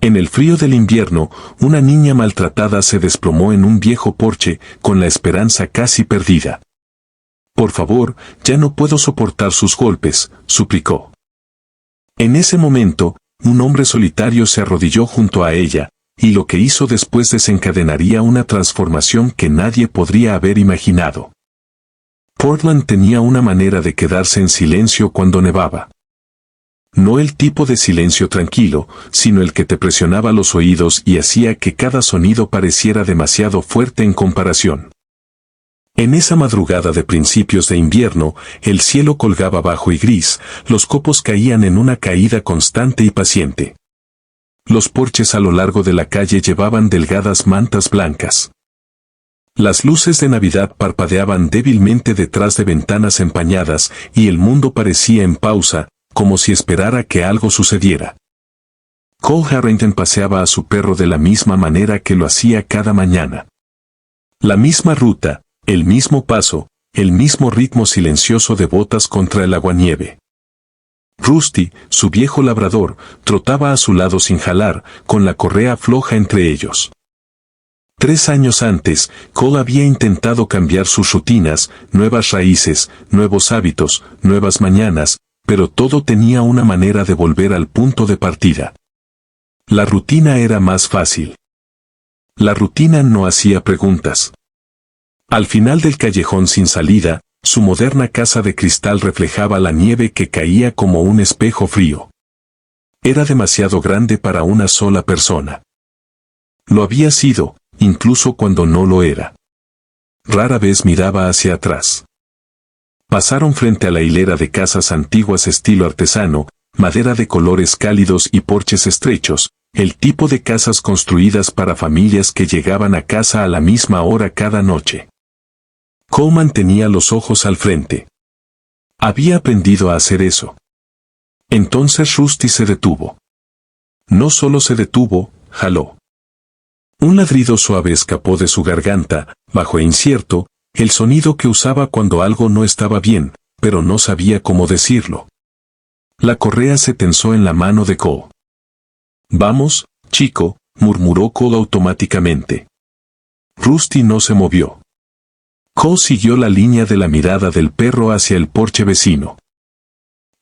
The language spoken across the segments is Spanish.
En el frío del invierno, una niña maltratada se desplomó en un viejo porche, con la esperanza casi perdida. «Por favor, ya no puedo soportar sus golpes», suplicó. En ese momento, un hombre solitario se arrodilló junto a ella, y lo que hizo después desencadenaría una transformación que nadie podría haber imaginado. Portland tenía una manera de quedarse en silencio cuando nevaba. No el tipo de silencio tranquilo, sino el que te presionaba los oídos y hacía que cada sonido pareciera demasiado fuerte en comparación. En esa madrugada de principios de invierno, el cielo colgaba bajo y gris, los copos caían en una caída constante y paciente. Los porches a lo largo de la calle llevaban delgadas mantas blancas. Las luces de Navidad parpadeaban débilmente detrás de ventanas empañadas y el mundo parecía en pausa, como si esperara que algo sucediera. Cole Harrington paseaba a su perro de la misma manera que lo hacía cada mañana. La misma ruta, el mismo paso, el mismo ritmo silencioso de botas contra el aguanieve. Rusty, su viejo labrador, trotaba a su lado sin jalar, con la correa floja entre ellos. 3 años antes, Cole había intentado cambiar sus rutinas, nuevas raíces, nuevos hábitos, nuevas mañanas, pero todo tenía una manera de volver al punto de partida. La rutina era más fácil. La rutina no hacía preguntas. Al final del callejón sin salida, su moderna casa de cristal reflejaba la nieve que caía como un espejo frío. Era demasiado grande para una sola persona. Lo había sido, incluso cuando no lo era. Rara vez miraba hacia atrás. Pasaron frente a la hilera de casas antiguas estilo artesano, madera de colores cálidos y porches estrechos, el tipo de casas construidas para familias que llegaban a casa a la misma hora cada noche. Cole mantenía los ojos al frente. Había aprendido a hacer eso. Entonces Rusty se detuvo. No solo se detuvo, jaló. Un ladrido suave escapó de su garganta, bajo e incierto, el sonido que usaba cuando algo no estaba bien, pero no sabía cómo decirlo. La correa se tensó en la mano de Cole. «Vamos, chico», murmuró Cole automáticamente. Rusty no se movió. Cole siguió la línea de la mirada del perro hacia el porche vecino.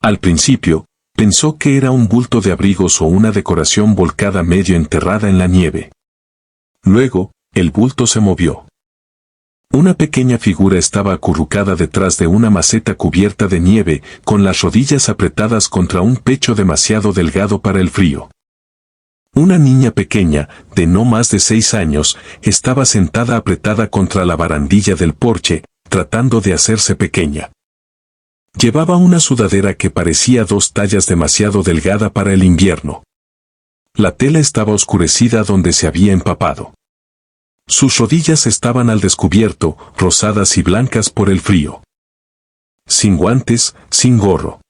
Al principio, pensó que era un bulto de abrigos o una decoración volcada medio enterrada en la nieve. Luego, el bulto se movió. Una pequeña figura estaba acurrucada detrás de una maceta cubierta de nieve, con las rodillas apretadas contra un pecho demasiado delgado para el frío. Una niña pequeña, de no más de 6 años, estaba sentada apretada contra la barandilla del porche, tratando de hacerse pequeña. Llevaba una sudadera que parecía 2 tallas demasiado delgada para el invierno. La tela estaba oscurecida donde se había empapado. Sus rodillas estaban al descubierto, rosadas y blancas por el frío. Sin guantes, sin gorro.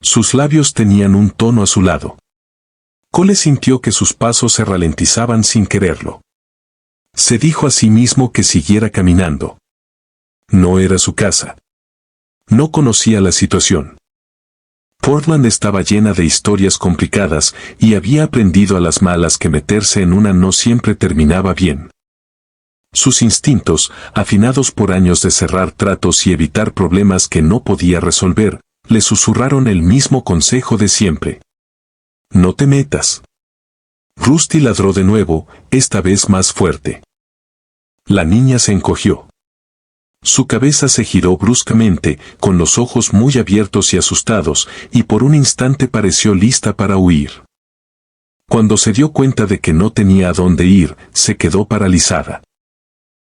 Sus labios tenían un tono azulado. Cole sintió que sus pasos se ralentizaban sin quererlo. Se dijo a sí mismo que siguiera caminando. No era su casa. No conocía la situación. Portland estaba llena de historias complicadas y había aprendido a las malas que meterse en una no siempre terminaba bien. Sus instintos, afinados por años de cerrar tratos y evitar problemas que no podía resolver, le susurraron el mismo consejo de siempre. No te metas. Rusty ladró de nuevo, esta vez más fuerte. La niña se encogió. Su cabeza se giró bruscamente, con los ojos muy abiertos y asustados, y por un instante pareció lista para huir. Cuando se dio cuenta de que no tenía a dónde ir, se quedó paralizada.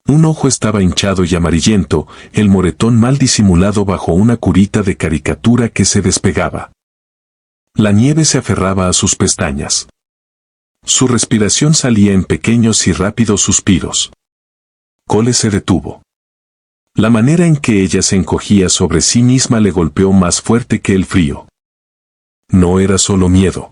Un ojo estaba hinchado y amarillento, el moretón mal disimulado bajo una curita de caricatura que se despegaba. La nieve se aferraba a sus pestañas. Su respiración salía en pequeños y rápidos suspiros. Cole se detuvo. La manera en que ella se encogía sobre sí misma le golpeó más fuerte que el frío. No era solo miedo.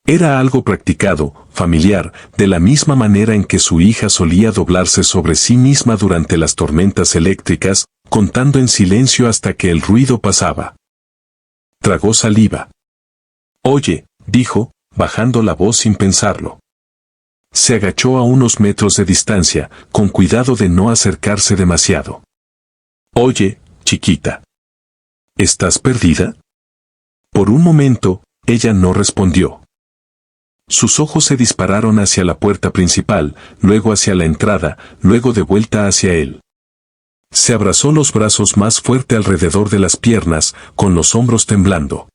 Era algo practicado, familiar, de la misma manera en que su hija solía doblarse sobre sí misma durante las tormentas eléctricas, contando en silencio hasta que el ruido pasaba. Tragó saliva. «Oye», dijo, bajando la voz sin pensarlo. Se agachó a unos metros de distancia, con cuidado de no acercarse demasiado. «Oye, chiquita. ¿Estás perdida?» Por un momento, ella no respondió. Sus ojos se dispararon hacia la puerta principal, luego hacia la entrada, luego de vuelta hacia él. Se abrazó los brazos más fuerte alrededor de las piernas, con los hombros temblando.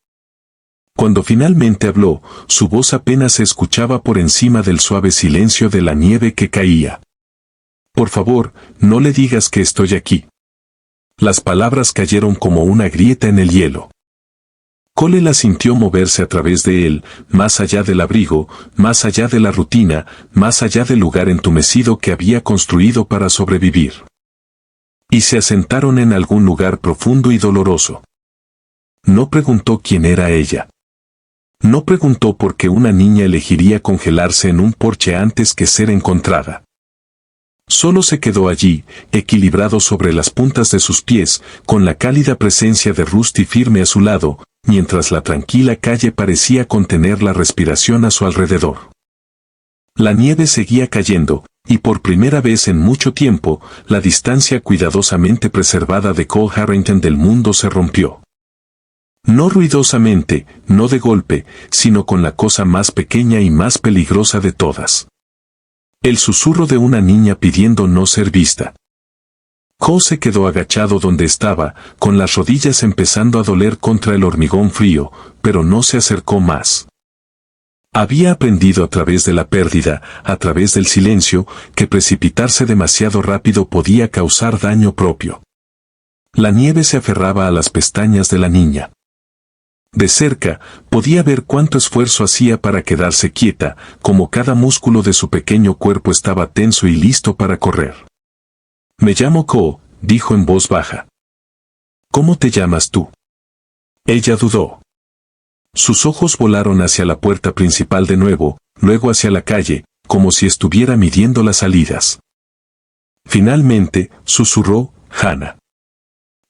Cuando finalmente habló, su voz apenas se escuchaba por encima del suave silencio de la nieve que caía. «Por favor, no le digas que estoy aquí». Las palabras cayeron como una grieta en el hielo. Cole la sintió moverse a través de él, más allá del abrigo, más allá de la rutina, más allá del lugar entumecido que había construido para sobrevivir. Y se asentaron en algún lugar profundo y doloroso. No preguntó quién era ella. No preguntó por qué una niña elegiría congelarse en un porche antes que ser encontrada. Solo se quedó allí, equilibrado sobre las puntas de sus pies, con la cálida presencia de Rusty firme a su lado, mientras la tranquila calle parecía contener la respiración a su alrededor. La nieve seguía cayendo, y por primera vez en mucho tiempo, la distancia cuidadosamente preservada de Cole Harrington del mundo se rompió. No ruidosamente, no de golpe, sino con la cosa más pequeña y más peligrosa de todas. El susurro de una niña pidiendo no ser vista. Cole se quedó agachado donde estaba, con las rodillas empezando a doler contra el hormigón frío, pero no se acercó más. Había aprendido a través de la pérdida, a través del silencio, que precipitarse demasiado rápido podía causar daño propio. La nieve se aferraba a las pestañas de la niña. De cerca, podía ver cuánto esfuerzo hacía para quedarse quieta, como cada músculo de su pequeño cuerpo estaba tenso y listo para correr. «Me llamo Cole», dijo en voz baja. «¿Cómo te llamas tú?» Ella dudó. Sus ojos volaron hacia la puerta principal de nuevo, luego hacia la calle, como si estuviera midiendo las salidas. Finalmente, susurró, «Hannah».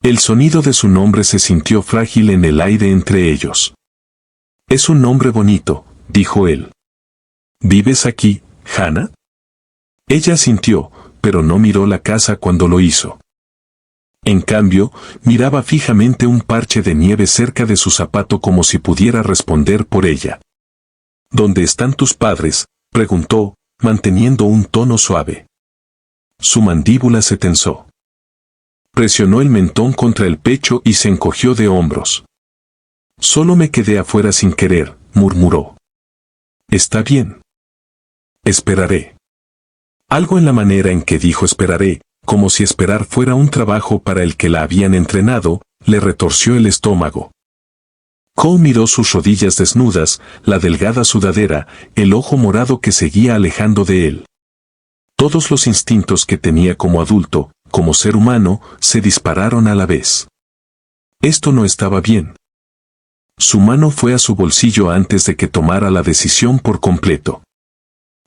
El sonido de su nombre se sintió frágil en el aire entre ellos. «Es un nombre bonito», dijo él. «¿Vives aquí, Hannah?» Ella asintió, pero no miró la casa cuando lo hizo. En cambio, miraba fijamente un parche de nieve cerca de su zapato como si pudiera responder por ella. «¿Dónde están tus padres?», preguntó, manteniendo un tono suave. Su mandíbula se tensó. Presionó el mentón contra el pecho y se encogió de hombros. «Solo me quedé afuera sin querer», murmuró. «Está bien. Esperaré». Algo en la manera en que dijo esperaré, como si esperar fuera un trabajo para el que la habían entrenado, le retorció el estómago. Cole miró sus rodillas desnudas, la delgada sudadera, el ojo morado que seguía alejando de él. Todos los instintos que tenía como adulto, como ser humano, se dispararon a la vez. Esto no estaba bien. Su mano fue a su bolsillo antes de que tomara la decisión por completo.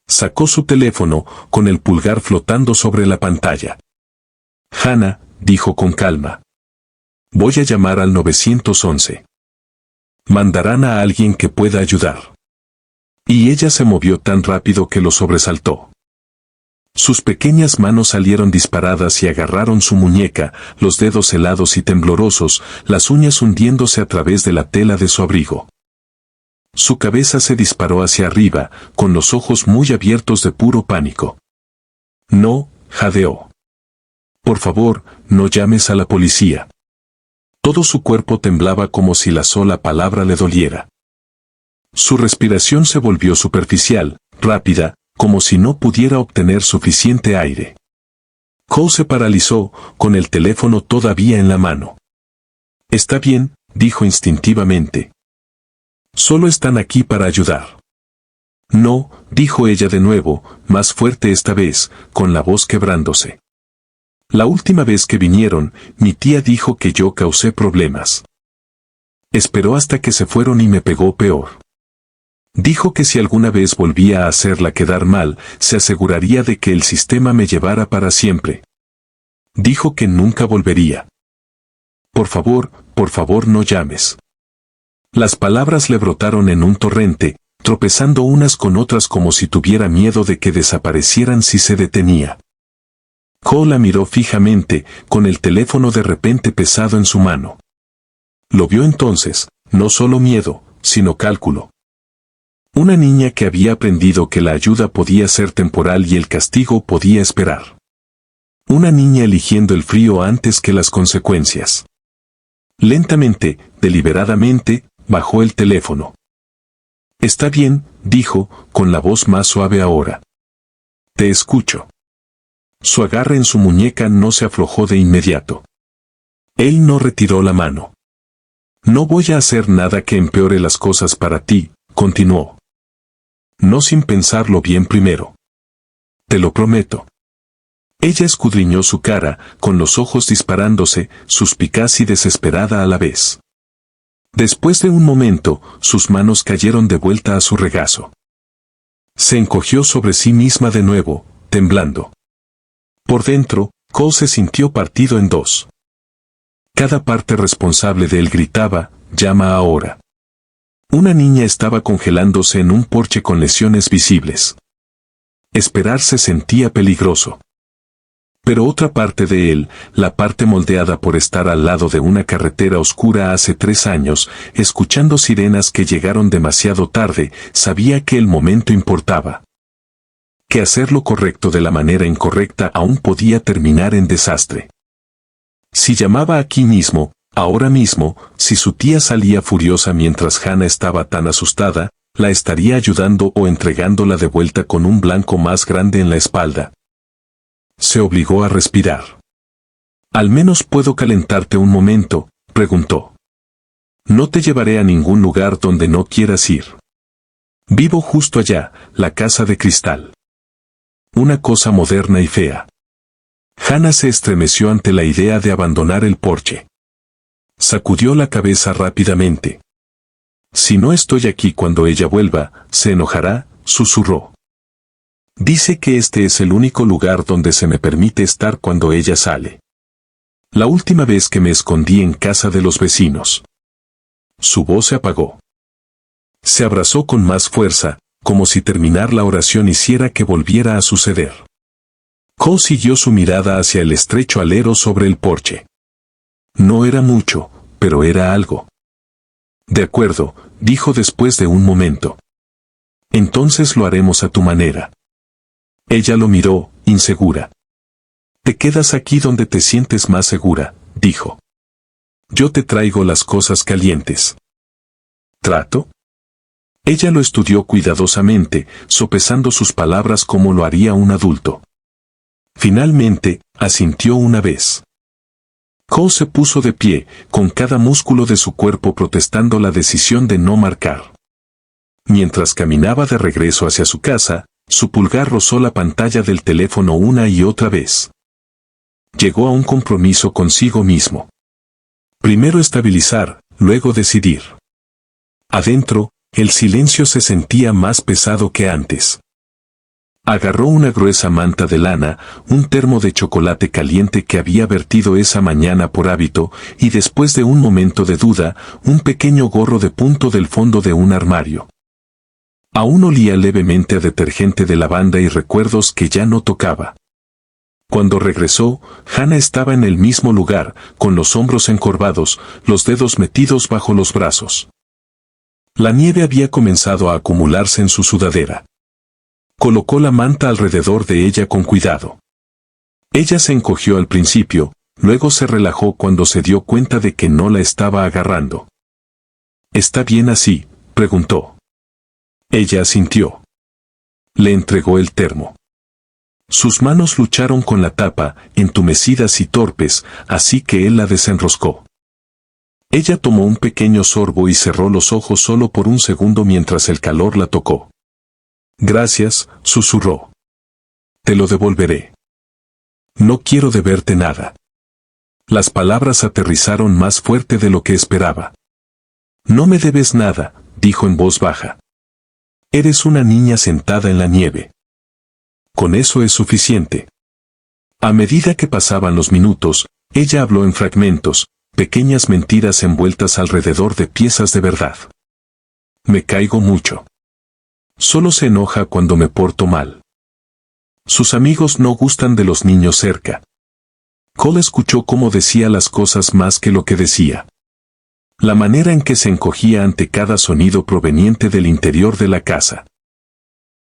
Sacó su teléfono, con el pulgar flotando sobre la pantalla. «Hannah», dijo con calma. «Voy a llamar al 911. Mandarán a alguien que pueda ayudar». Y ella se movió tan rápido que lo sobresaltó. Sus pequeñas manos salieron disparadas y agarraron su muñeca, los dedos helados y temblorosos, las uñas hundiéndose a través de la tela de su abrigo. Su cabeza se disparó hacia arriba, con los ojos muy abiertos de puro pánico. «No», jadeó. «Por favor, no llames a la policía». Todo su cuerpo temblaba como si la sola palabra le doliera. Su respiración se volvió superficial, rápida, como si no pudiera obtener suficiente aire. Cole se paralizó, con el teléfono todavía en la mano. «Está bien», dijo instintivamente. «Solo están aquí para ayudar». «No», dijo ella de nuevo, más fuerte esta vez, con la voz quebrándose. «La última vez que vinieron, mi tía dijo que yo causé problemas. Esperó hasta que se fueron y me pegó peor. Dijo que si alguna vez volvía a hacerla quedar mal, se aseguraría de que el sistema me llevara para siempre. Dijo que nunca volvería. Por favor, no llames». Las palabras le brotaron en un torrente, tropezando unas con otras como si tuviera miedo de que desaparecieran si se detenía. Cole la miró fijamente, con el teléfono de repente pesado en su mano. Lo vio entonces, no solo miedo, sino cálculo. Una niña que había aprendido que la ayuda podía ser temporal y el castigo podía esperar. Una niña eligiendo el frío antes que las consecuencias. Lentamente, deliberadamente, bajó el teléfono. «Está bien», dijo, con la voz más suave ahora. «Te escucho». Su agarre en su muñeca no se aflojó de inmediato. Él no retiró la mano. «No voy a hacer nada que empeore las cosas para ti», continuó. «No sin pensarlo bien primero. Te lo prometo». Ella escudriñó su cara, con los ojos disparándose, suspicaz y desesperada a la vez. Después de un momento, sus manos cayeron de vuelta a su regazo. Se encogió sobre sí misma de nuevo, temblando. Por dentro, Cole se sintió partido en dos. Cada parte responsable de él gritaba, «Llama ahora». Una niña estaba congelándose en un porche con lesiones visibles. Esperar se sentía peligroso. Pero otra parte de él, la parte moldeada por estar al lado de una carretera oscura hace 3 años, escuchando sirenas que llegaron demasiado tarde, sabía que el momento importaba. Que hacer lo correcto de la manera incorrecta aún podía terminar en desastre. Si llamaba aquí mismo, ahora mismo, si su tía salía furiosa mientras Hannah estaba tan asustada, la estaría ayudando o entregándola de vuelta con un blanco más grande en la espalda. Se obligó a respirar. «¿Al menos puedo calentarte un momento?», preguntó. «No te llevaré a ningún lugar donde no quieras ir. Vivo justo allá, la casa de cristal. Una cosa moderna y fea». Hannah se estremeció ante la idea de abandonar el porche. Sacudió la cabeza rápidamente. «Si no estoy aquí cuando ella vuelva, se enojará», susurró. «Dice que este es el único lugar donde se me permite estar cuando ella sale. La última vez que me escondí en casa de los vecinos». Su voz se apagó. Se abrazó con más fuerza, como si terminar la oración hiciera que volviera a suceder. Cole siguió su mirada hacia el estrecho alero sobre el porche. No era mucho, pero era algo. «De acuerdo», dijo después de un momento. «Entonces lo haremos a tu manera». Ella lo miró, insegura. «Te quedas aquí donde te sientes más segura», dijo. «Yo te traigo las cosas calientes». ¿Trato? Ella lo estudió cuidadosamente, sopesando sus palabras como lo haría un adulto. Finalmente, asintió una vez. Cole se puso de pie, con cada músculo de su cuerpo protestando la decisión de no marcar. Mientras caminaba de regreso hacia su casa, su pulgar rozó la pantalla del teléfono una y otra vez. Llegó a un compromiso consigo mismo. Primero estabilizar, luego decidir. Adentro, el silencio se sentía más pesado que antes. Agarró una gruesa manta de lana, un termo de chocolate caliente que había vertido esa mañana por hábito, y después de un momento de duda, un pequeño gorro de punto del fondo de un armario. Aún olía levemente a detergente de lavanda y recuerdos que ya no tocaba. Cuando regresó, Hannah estaba en el mismo lugar, con los hombros encorvados, los dedos metidos bajo los brazos. La nieve había comenzado a acumularse en su sudadera. Colocó la manta alrededor de ella con cuidado. Ella se encogió al principio, luego se relajó cuando se dio cuenta de que no la estaba agarrando. «¿Está bien así?», preguntó. Ella asintió. Le entregó el termo. Sus manos lucharon con la tapa, entumecidas y torpes, así que él la desenroscó. Ella tomó un pequeño sorbo y cerró los ojos solo por un segundo mientras el calor la tocó. «Gracias», susurró. «Te lo devolveré. No quiero deberte nada». Las palabras aterrizaron más fuerte de lo que esperaba. «No me debes nada», dijo en voz baja. «Eres una niña sentada en la nieve. Con eso es suficiente». A medida que pasaban los minutos, ella habló en fragmentos, pequeñas mentiras envueltas alrededor de piezas de verdad. «Me caigo mucho. Solo se enoja cuando me porto mal. Sus amigos no gustan de los niños cerca. Cole escuchó cómo decía las cosas más que lo que decía. La manera en que se encogía ante cada sonido proveniente del interior de la casa.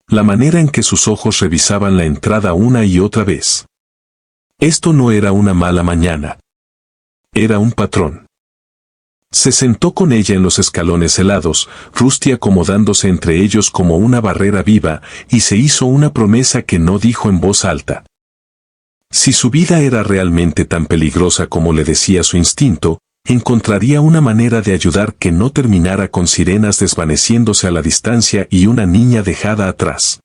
La manera en que sus ojos revisaban la entrada una y otra vez. Esto no era una mala mañana. Era un patrón. Se sentó con ella en los escalones helados, Rusty acomodándose entre ellos como una barrera viva, y se hizo una promesa que no dijo en voz alta. Si su vida era realmente tan peligrosa como le decía su instinto, encontraría una manera de ayudar que no terminara con sirenas desvaneciéndose a la distancia y una niña dejada atrás.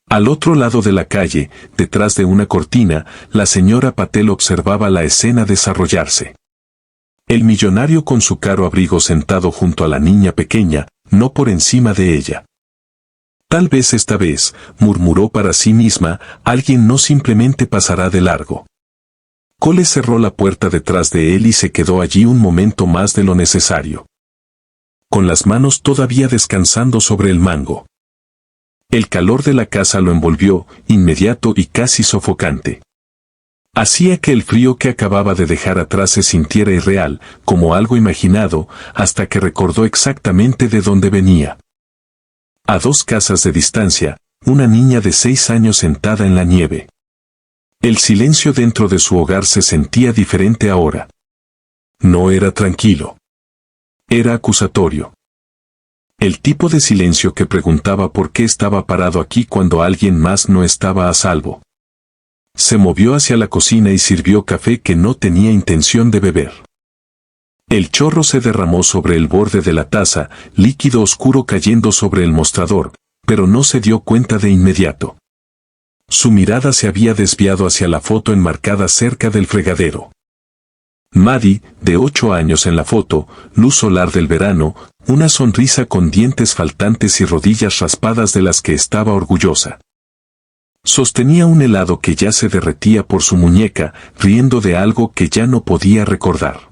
Al otro lado de la calle, detrás de una cortina, la señora Patel observaba la escena desarrollarse. El millonario con su caro abrigo sentado junto a la niña pequeña, no por encima de ella. Tal vez esta vez, murmuró para sí misma, alguien no simplemente pasará de largo. Cole cerró la puerta detrás de él y se quedó allí un momento más de lo necesario. Con las manos todavía descansando sobre el mango. El calor de la casa lo envolvió, inmediato y casi sofocante. Hacía que el frío que acababa de dejar atrás se sintiera irreal, como algo imaginado, hasta que recordó exactamente de dónde venía. A 2 casas de distancia, una niña de 6 años sentada en la nieve. El silencio dentro de su hogar se sentía diferente ahora. No era tranquilo. Era acusatorio. El tipo de silencio que preguntaba por qué estaba parado aquí cuando alguien más no estaba a salvo. Se movió hacia la cocina y sirvió café que no tenía intención de beber. El chorro se derramó sobre el borde de la taza, líquido oscuro cayendo sobre el mostrador, pero no se dio cuenta de inmediato. Su mirada se había desviado hacia la foto enmarcada cerca del fregadero. Maddie, de 8 años en la foto, luz solar del verano, una sonrisa con dientes faltantes y rodillas raspadas de las que estaba orgullosa. Sostenía un helado que ya se derretía por su muñeca, riendo de algo que ya no podía recordar.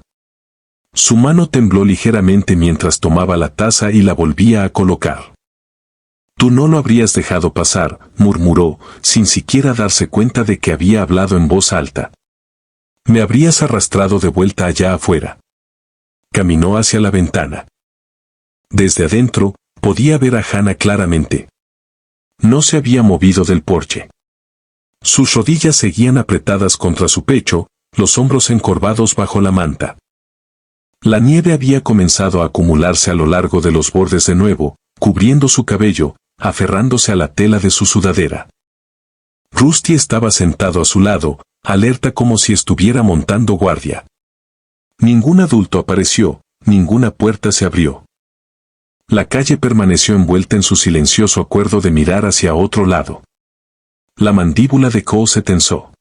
Su mano tembló ligeramente mientras tomaba la taza y la volvía a colocar. «Tú no lo habrías dejado pasar», murmuró, sin siquiera darse cuenta de que había hablado en voz alta. «Me habrías arrastrado de vuelta allá afuera». Caminó hacia la ventana. Desde adentro, podía ver a Hannah claramente. No se había movido del porche. Sus rodillas seguían apretadas contra su pecho, los hombros encorvados bajo la manta. La nieve había comenzado a acumularse a lo largo de los bordes de nuevo, cubriendo su cabello, aferrándose a la tela de su sudadera. Rusty estaba sentado a su lado, alerta como si estuviera montando guardia. Ningún adulto apareció, ninguna puerta se abrió. La calle permaneció envuelta en su silencioso acuerdo de mirar hacia otro lado. La mandíbula de Cole se tensó.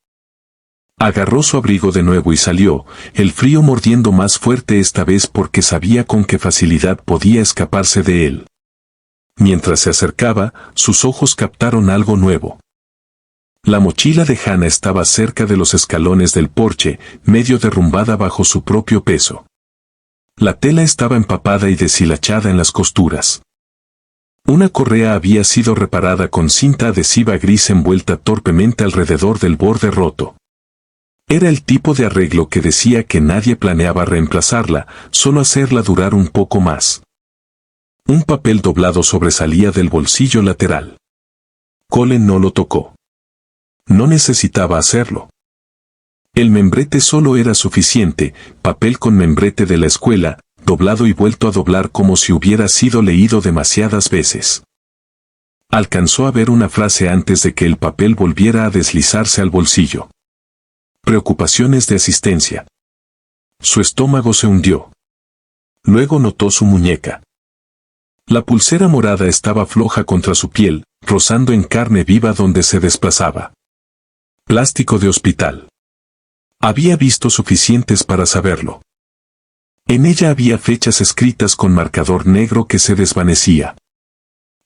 Agarró su abrigo de nuevo y salió, el frío mordiendo más fuerte esta vez porque sabía con qué facilidad podía escaparse de él. Mientras se acercaba, sus ojos captaron algo nuevo. La mochila de Hannah estaba cerca de los escalones del porche, medio derrumbada bajo su propio peso. La tela estaba empapada y deshilachada en las costuras. Una correa había sido reparada con cinta adhesiva gris envuelta torpemente alrededor del borde roto. Era el tipo de arreglo que decía que nadie planeaba reemplazarla, solo hacerla durar un poco más. Un papel doblado sobresalía del bolsillo lateral. Cole no lo tocó. No necesitaba hacerlo. El membrete solo era suficiente, papel con membrete de la escuela, doblado y vuelto a doblar como si hubiera sido leído demasiadas veces. Alcanzó a ver una frase antes de que el papel volviera a deslizarse al bolsillo. Preocupaciones de asistencia. Su estómago se hundió. Luego notó su muñeca. La pulsera morada estaba floja contra su piel, rozando en carne viva donde se desplazaba. Plástico de hospital. Había visto suficientes para saberlo. En ella había fechas escritas con marcador negro que se desvanecía.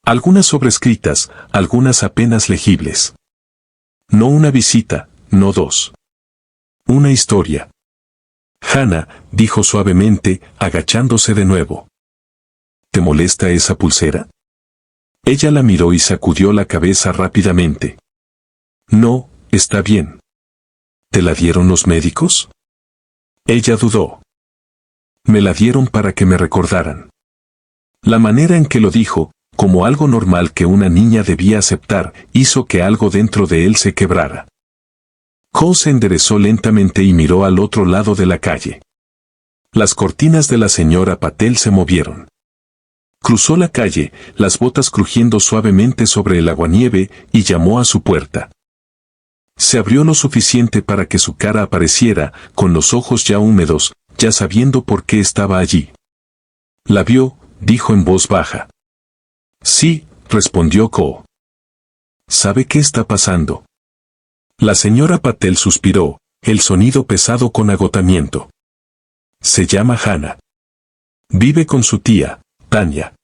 Algunas sobrescritas, algunas apenas legibles. No una visita, no 2. Una historia. Hannah, dijo suavemente, agachándose de nuevo. ¿Te molesta esa pulsera? Ella la miró y sacudió la cabeza rápidamente. No, está bien. ¿Te la dieron los médicos? Ella dudó. Me la dieron para que me recordaran. La manera en que lo dijo, como algo normal que una niña debía aceptar, hizo que algo dentro de él se quebrara. Cole se enderezó lentamente y miró al otro lado de la calle. Las cortinas de la señora Patel se movieron. Cruzó la calle, las botas crujiendo suavemente sobre el aguanieve, y llamó a su puerta. Se abrió lo suficiente para que su cara apareciera, con los ojos ya húmedos, ya sabiendo por qué estaba allí. La vio, dijo en voz baja. Sí, respondió Cole. ¿Sabe qué está pasando? La señora Patel suspiró, el sonido pesado con agotamiento. Se llama Hannah. Vive con su tía, Tanya.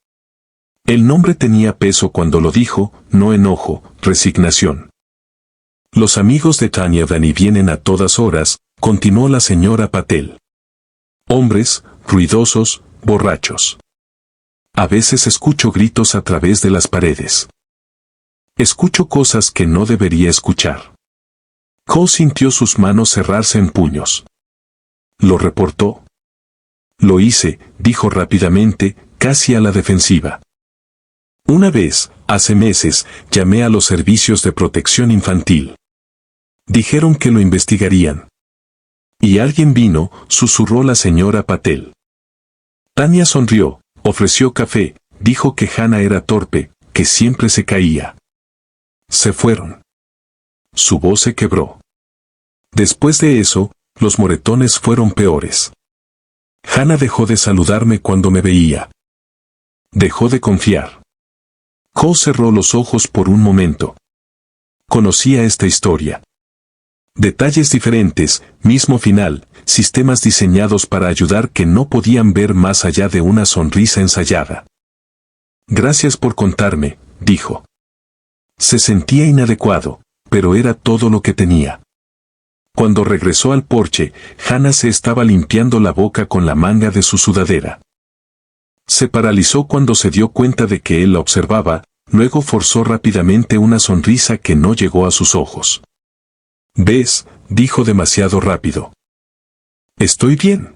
El nombre tenía peso cuando lo dijo, no enojo, resignación. Los amigos de Tanya van y vienen a todas horas, continuó la señora Patel. Hombres, ruidosos, borrachos. A veces escucho gritos a través de las paredes. Escucho cosas que no debería escuchar. Cole sintió sus manos cerrarse en puños. ¿Lo reportó? Lo hice, dijo rápidamente, casi a la defensiva. Una vez, hace meses, llamé a los servicios de protección infantil. Dijeron que lo investigarían. Y alguien vino, susurró la señora Patel. Tanya sonrió, ofreció café, dijo que Hannah era torpe, que siempre se caía. Se fueron. Su voz se quebró. Después de eso, los moretones fueron peores. Hannah dejó de saludarme cuando me veía. Dejó de confiar. Cole cerró los ojos por un momento. Conocía esta historia. Detalles diferentes, mismo final, sistemas diseñados para ayudar que no podían ver más allá de una sonrisa ensayada. Gracias por contarme, dijo. Se sentía inadecuado, pero era todo lo que tenía. Cuando regresó al porche, Hannah se estaba limpiando la boca con la manga de su sudadera. Se paralizó cuando se dio cuenta de que él la observaba, luego forzó rápidamente una sonrisa que no llegó a sus ojos. «¿Ves?», dijo demasiado rápido. «Estoy bien».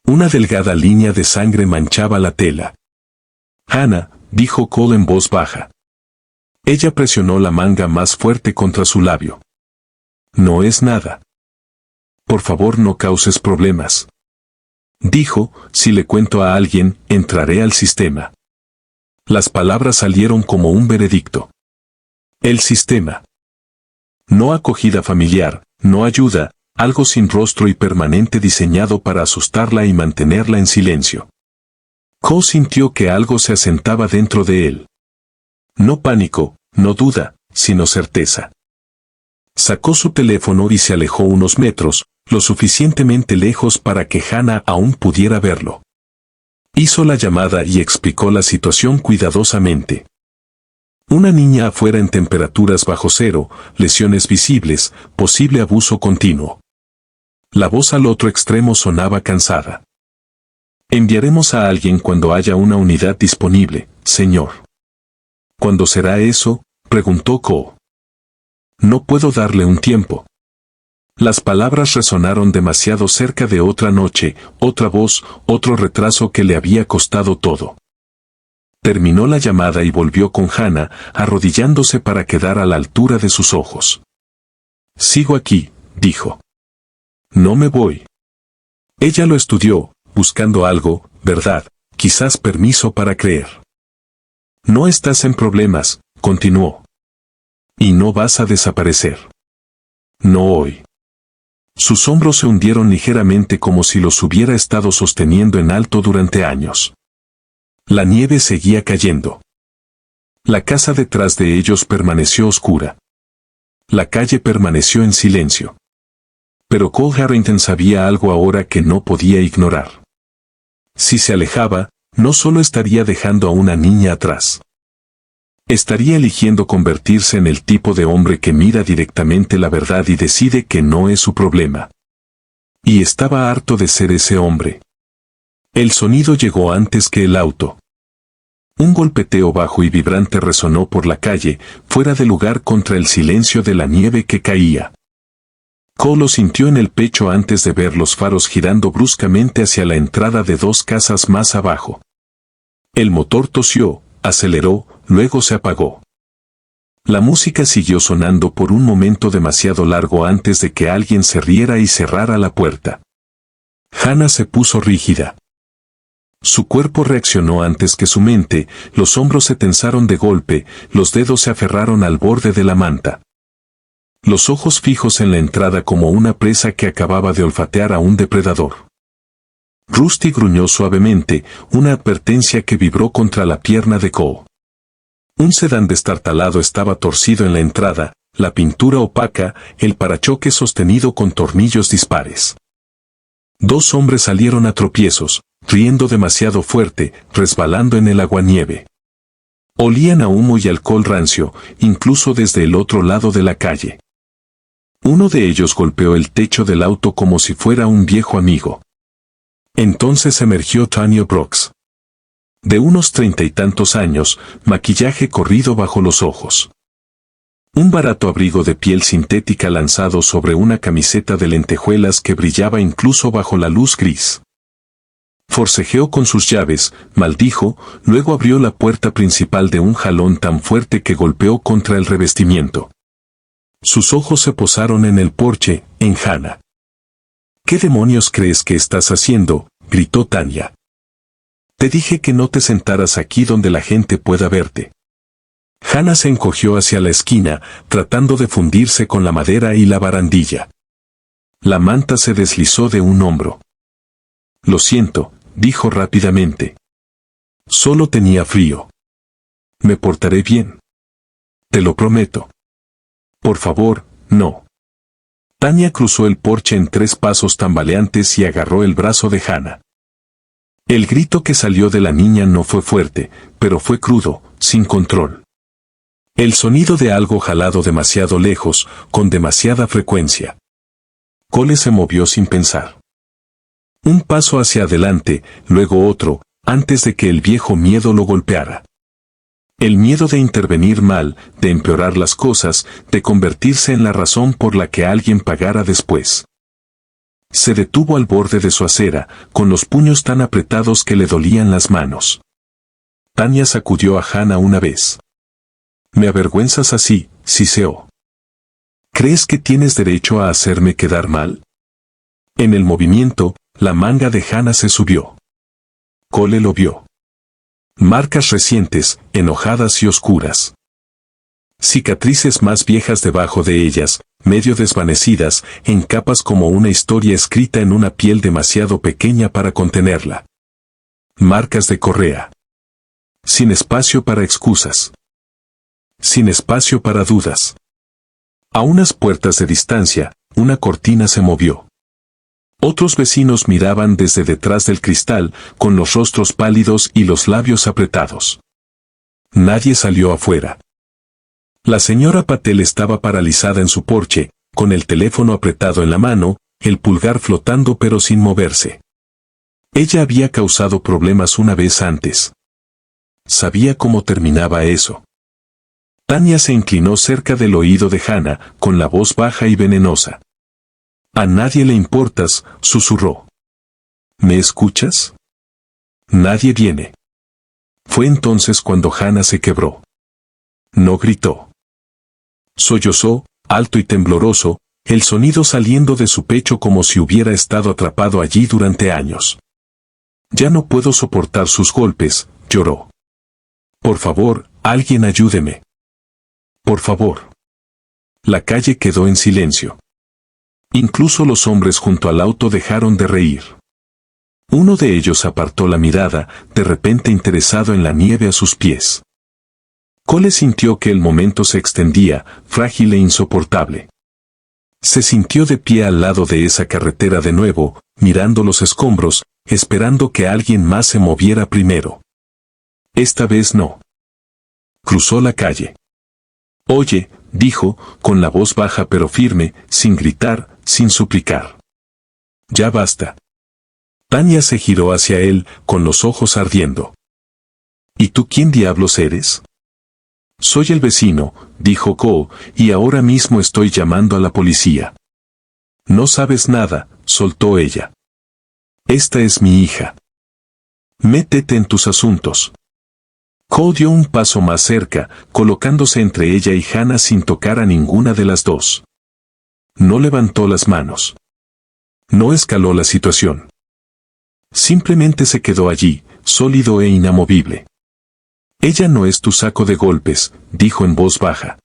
Una delgada línea de sangre manchaba la tela. «Hannah», dijo Cole en voz baja. Ella presionó la manga más fuerte contra su labio. «No es nada. Por favor, no causes problemas». Dijo, «Si le cuento a alguien, entraré al sistema». Las palabras salieron como un veredicto. El sistema. No acogida familiar, no ayuda, algo sin rostro y permanente diseñado para asustarla y mantenerla en silencio. Cole sintió que algo se asentaba dentro de él. No pánico, no duda, sino certeza. Sacó su teléfono y se alejó unos metros, lo suficientemente lejos para que Hannah aún pudiera verlo. Hizo la llamada y explicó la situación cuidadosamente. Una niña afuera en temperaturas bajo cero, lesiones visibles, posible abuso continuo. La voz al otro extremo sonaba cansada. Enviaremos a alguien cuando haya una unidad disponible, señor. ¿Cuándo será eso?, preguntó Cole. No puedo darle un tiempo. Las palabras resonaron demasiado cerca de otra noche, otra voz, otro retraso que le había costado todo. Terminó la llamada y volvió con Hannah, arrodillándose para quedar a la altura de sus ojos. «Sigo aquí», dijo. «No me voy». Ella lo estudió, buscando algo, verdad, quizás permiso para creer. «No estás en problemas», continuó. «Y no vas a desaparecer. No hoy». Sus hombros se hundieron ligeramente como si los hubiera estado sosteniendo en alto durante años. La nieve seguía cayendo. La casa detrás de ellos permaneció oscura. La calle permaneció en silencio. Pero Cole Harrington sabía algo ahora que no podía ignorar. Si se alejaba, no solo estaría dejando a una niña atrás. Estaría eligiendo convertirse en el tipo de hombre que mira directamente la verdad y decide que no es su problema. Y estaba harto de ser ese hombre. El sonido llegó antes que el auto. Un golpeteo bajo y vibrante resonó por la calle, fuera de lugar contra el silencio de la nieve que caía. Cole lo sintió en el pecho antes de ver los faros girando bruscamente hacia la entrada de 2 casas más abajo. El motor tosió, aceleró, luego se apagó. La música siguió sonando por un momento demasiado largo antes de que alguien se riera y cerrara la puerta. Hannah se puso rígida. Su cuerpo reaccionó antes que su mente, los hombros se tensaron de golpe, los dedos se aferraron al borde de la manta. Los ojos fijos en la entrada como una presa que acababa de olfatear a un depredador. Rusty gruñó suavemente, una advertencia que vibró contra la pierna de Cole. Un sedán destartalado estaba torcido en la entrada, la pintura opaca, el parachoques sostenido con tornillos dispares. 2 hombres salieron a tropiezos, riendo demasiado fuerte, resbalando en el aguanieve. Olían a humo y alcohol rancio, incluso desde el otro lado de la calle. Uno de ellos golpeó el techo del auto como si fuera un viejo amigo. Entonces emergió Tanya Brooks. De unos 30 y tantos años, maquillaje corrido bajo los ojos. Un barato abrigo de piel sintética lanzado sobre una camiseta de lentejuelas que brillaba incluso bajo la luz gris. Forcejeó con sus llaves, maldijo, luego abrió la puerta principal de un jalón tan fuerte que golpeó contra el revestimiento. Sus ojos se posaron en el porche, en Hannah. ¿Qué demonios crees que estás haciendo?, gritó Tanya. Te dije que no te sentaras aquí donde la gente pueda verte. Hannah se encogió hacia la esquina, tratando de fundirse con la madera y la barandilla. La manta se deslizó de un hombro. Lo siento, dijo rápidamente. Solo tenía frío. Me portaré bien. Te lo prometo. Por favor, no. Tanya cruzó el porche en 3 pasos tambaleantes y agarró el brazo de Hannah. El grito que salió de la niña no fue fuerte, pero fue crudo, sin control. El sonido de algo jalado demasiado lejos, con demasiada frecuencia. Cole se movió sin pensar. Un paso hacia adelante, luego otro, antes de que el viejo miedo lo golpeara. El miedo de intervenir mal, de empeorar las cosas, de convertirse en la razón por la que alguien pagara después. Se detuvo al borde de su acera, con los puños tan apretados que le dolían las manos. Tanya sacudió a Hannah una vez. Me avergüenzas así, siseó. ¿Crees que tienes derecho a hacerme quedar mal? En el movimiento, la manga de Hannah se subió. Cole lo vio. Marcas recientes, enojadas y oscuras. Cicatrices más viejas debajo de ellas, medio desvanecidas, en capas como una historia escrita en una piel demasiado pequeña para contenerla. Marcas de correa. Sin espacio para excusas. Sin espacio para dudas. A unas puertas de distancia, una cortina se movió. Otros vecinos miraban desde detrás del cristal, con los rostros pálidos y los labios apretados. Nadie salió afuera. La señora Patel estaba paralizada en su porche, con el teléfono apretado en la mano, el pulgar flotando pero sin moverse. Ella había causado problemas una vez antes. Sabía cómo terminaba eso. Tanya se inclinó cerca del oído de Hannah, con la voz baja y venenosa. A nadie le importas, susurró. ¿Me escuchas? Nadie viene. Fue entonces cuando Hannah se quebró. No gritó. Sollozó, alto y tembloroso, el sonido saliendo de su pecho como si hubiera estado atrapado allí durante años. Ya no puedo soportar sus golpes, lloró. Por favor, alguien ayúdeme. Por favor. La calle quedó en silencio. Incluso los hombres junto al auto dejaron de reír. Uno de ellos apartó la mirada, de repente interesado en la nieve a sus pies. Cole sintió que el momento se extendía, frágil e insoportable. Se sintió de pie al lado de esa carretera de nuevo, mirando los escombros, esperando que alguien más se moviera primero. Esta vez no. Cruzó la calle. Oye, dijo, con la voz baja pero firme, sin gritar, sin suplicar. Ya basta. Tanya se giró hacia él, con los ojos ardiendo. ¿Y tú quién diablos eres? Soy el vecino, dijo Cole, y ahora mismo estoy llamando a la policía. No sabes nada, soltó ella. Esta es mi hija. Métete en tus asuntos. Cole dio un paso más cerca, colocándose entre ella y Hannah sin tocar a ninguna de las dos. No levantó las manos. No escaló la situación. Simplemente se quedó allí, sólido e inamovible. Ella no es tu saco de golpes, dijo en voz baja.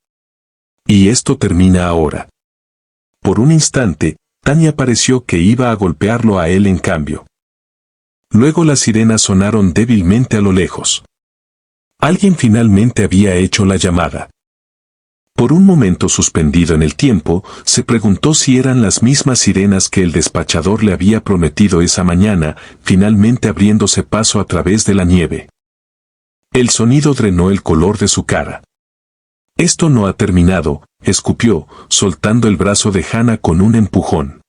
Y esto termina ahora. Por un instante, Tanya pareció que iba a golpearlo a él en cambio. Luego las sirenas sonaron débilmente a lo lejos. Alguien finalmente había hecho la llamada. Por un momento suspendido en el tiempo, se preguntó si eran las mismas sirenas que el despachador le había prometido esa mañana, finalmente abriéndose paso a través de la nieve. El sonido drenó el color de su cara. Esto no ha terminado, escupió, soltando el brazo de Hannah con un empujón.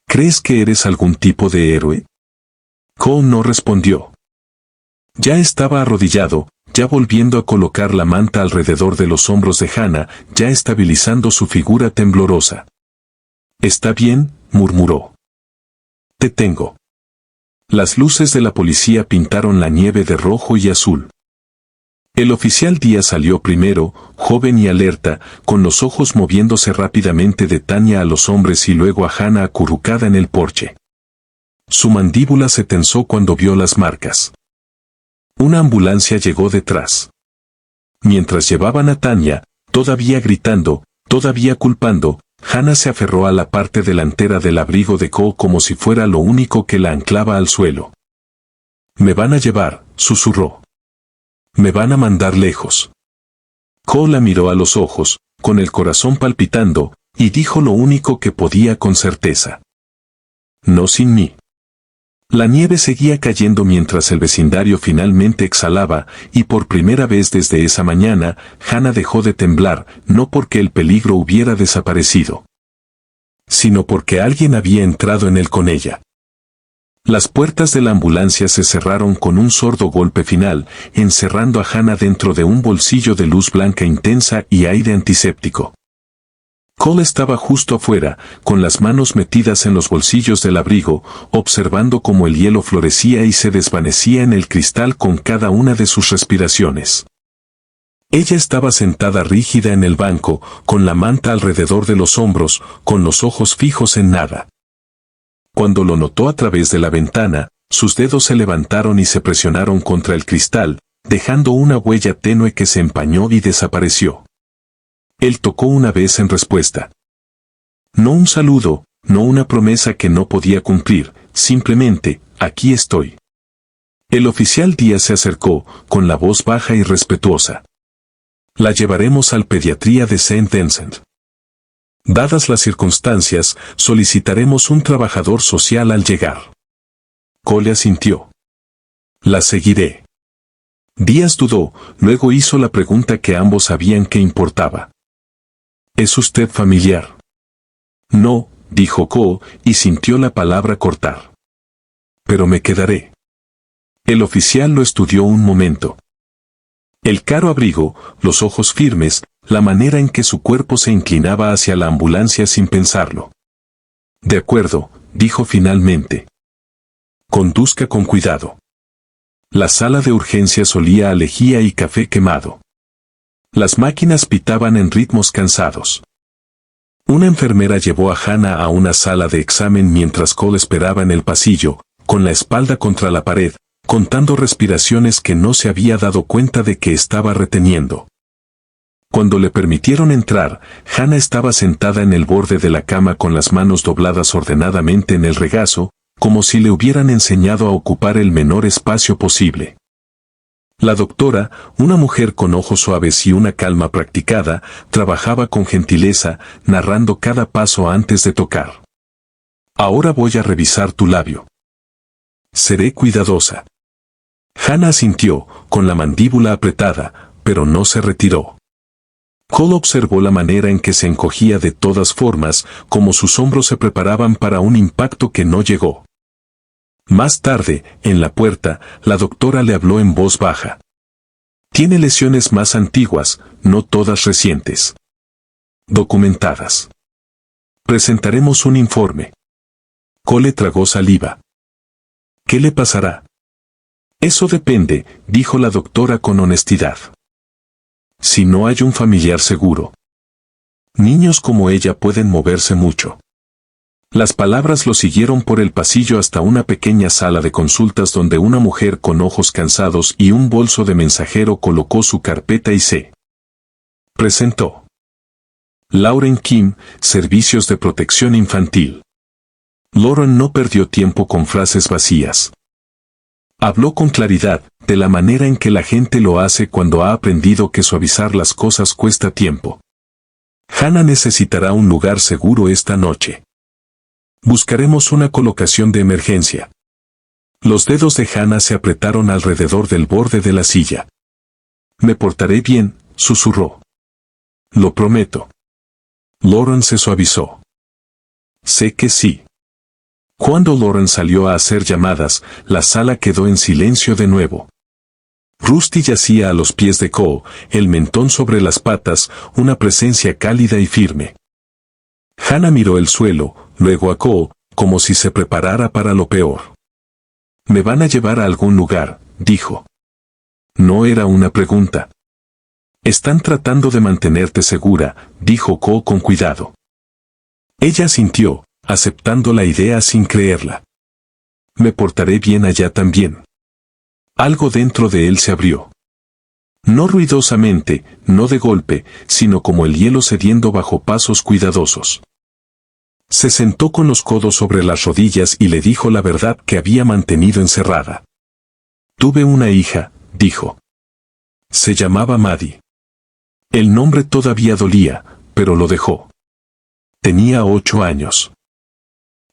¿Crees que eres algún tipo de héroe? Cole no respondió. Ya estaba arrodillado, ya volviendo a colocar la manta alrededor de los hombros de Hannah, ya estabilizando su figura temblorosa. «Está bien», murmuró. «Te tengo». Las luces de la policía pintaron la nieve de rojo y azul. El oficial Díaz salió primero, joven y alerta, con los ojos moviéndose rápidamente de Tanya a los hombres y luego a Hannah acurrucada en el porche. Su mandíbula se tensó cuando vio las marcas. Una ambulancia llegó detrás. Mientras llevaban a Tanya, todavía gritando, todavía culpando, Hannah se aferró a la parte delantera del abrigo de Cole como si fuera lo único que la anclaba al suelo. «Me van a llevar», susurró. «Me van a mandar lejos». Cole la miró a los ojos, con el corazón palpitando, y dijo lo único que podía con certeza. «No sin mí». La nieve seguía cayendo mientras el vecindario finalmente exhalaba, y por primera vez desde esa mañana, Hannah dejó de temblar, no porque el peligro hubiera desaparecido, sino porque alguien había entrado en él con ella. Las puertas de la ambulancia se cerraron con un sordo golpe final, encerrando a Hannah dentro de un bolsillo de luz blanca intensa y aire antiséptico. Cole estaba justo afuera, con las manos metidas en los bolsillos del abrigo, observando cómo el hielo florecía y se desvanecía en el cristal con cada una de sus respiraciones. Ella estaba sentada rígida en el banco, con la manta alrededor de los hombros, con los ojos fijos en nada. Cuando lo notó a través de la ventana, sus dedos se levantaron y se presionaron contra el cristal, dejando una huella tenue que se empañó y desapareció. Él tocó una vez en respuesta. No un saludo, no una promesa que no podía cumplir, simplemente, aquí estoy. El oficial Díaz se acercó, con la voz baja y respetuosa. La llevaremos al pediatría de St. Vincent. Dadas las circunstancias, solicitaremos un trabajador social al llegar. Cole asintió. La seguiré. Díaz dudó, luego hizo la pregunta que ambos sabían que importaba. ¿Es usted familiar? No, dijo Cole, y sintió la palabra cortar. Pero me quedaré. El oficial lo estudió un momento. El caro abrigo, los ojos firmes, la manera en que su cuerpo se inclinaba hacia la ambulancia sin pensarlo. De acuerdo, dijo finalmente. Conduzca con cuidado. La sala de urgencias olía a lejía y café quemado. Las máquinas pitaban en ritmos cansados. Una enfermera llevó a Hannah a una sala de examen mientras Cole esperaba en el pasillo, con la espalda contra la pared, contando respiraciones que no se había dado cuenta de que estaba reteniendo. Cuando le permitieron entrar, Hannah estaba sentada en el borde de la cama con las manos dobladas ordenadamente en el regazo, como si le hubieran enseñado a ocupar el menor espacio posible. La doctora, una mujer con ojos suaves y una calma practicada, trabajaba con gentileza, narrando cada paso antes de tocar. Ahora voy a revisar tu labio. Seré cuidadosa. Hannah asintió, con la mandíbula apretada, pero no se retiró. Cole observó la manera en que se encogía de todas formas, como sus hombros se preparaban para un impacto que no llegó. Más tarde, en la puerta, la doctora le habló en voz baja. Tiene lesiones más antiguas, no todas recientes. Documentadas. Presentaremos un informe. Cole tragó saliva. ¿Qué le pasará? Eso depende, dijo la doctora con honestidad. Si no hay un familiar seguro. Niños como ella pueden moverse mucho. Las palabras lo siguieron por el pasillo hasta una pequeña sala de consultas donde una mujer con ojos cansados y un bolso de mensajero colocó su carpeta y se presentó. Lauren Kim, Servicios de Protección Infantil. Lauren no perdió tiempo con frases vacías. Habló con claridad, de la manera en que la gente lo hace cuando ha aprendido que suavizar las cosas cuesta tiempo. Hannah necesitará un lugar seguro esta noche. Buscaremos una colocación de emergencia. Los dedos de Hannah se apretaron alrededor del borde de la silla. Me portaré bien, susurró. Lo prometo. Lauren se suavizó. Sé que sí. Cuando Lauren salió a hacer llamadas, la sala quedó en silencio de nuevo. Rusty yacía a los pies de Cole, el mentón sobre las patas, una presencia cálida y firme. Hannah miró el suelo, luego a Cole, como si se preparara para lo peor. «Me van a llevar a algún lugar», dijo. No era una pregunta. «Están tratando de mantenerte segura», dijo Cole con cuidado. Ella asintió, aceptando la idea sin creerla. «Me portaré bien allá también». Algo dentro de él se abrió. No ruidosamente, no de golpe, sino como el hielo cediendo bajo pasos cuidadosos. Se sentó con los codos sobre las rodillas y le dijo la verdad que había mantenido encerrada. «Tuve una hija», dijo. Se llamaba Maddie. El nombre todavía dolía, pero lo dejó. Tenía 8 años.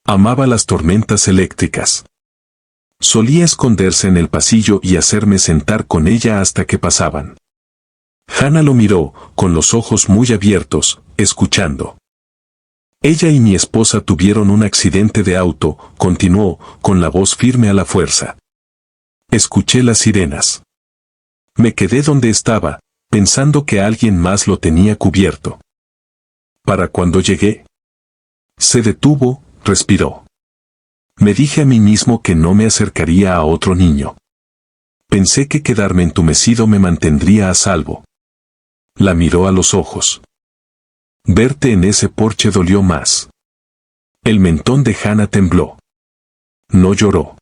Amaba las tormentas eléctricas. Solía esconderse en el pasillo y hacerme sentar con ella hasta que pasaban. Hannah lo miró, con los ojos muy abiertos, escuchando. Ella y mi esposa tuvieron un accidente de auto, continuó, con la voz firme a la fuerza. Escuché las sirenas. Me quedé donde estaba, pensando que alguien más lo tenía cubierto. ¿Para cuando llegué? Se detuvo, respiró. Me dije a mí mismo que no me acercaría a otro niño. Pensé que quedarme entumecido me mantendría a salvo. La miró a los ojos. Verte en ese porche dolió más. El mentón de Hannah tembló. No lloró.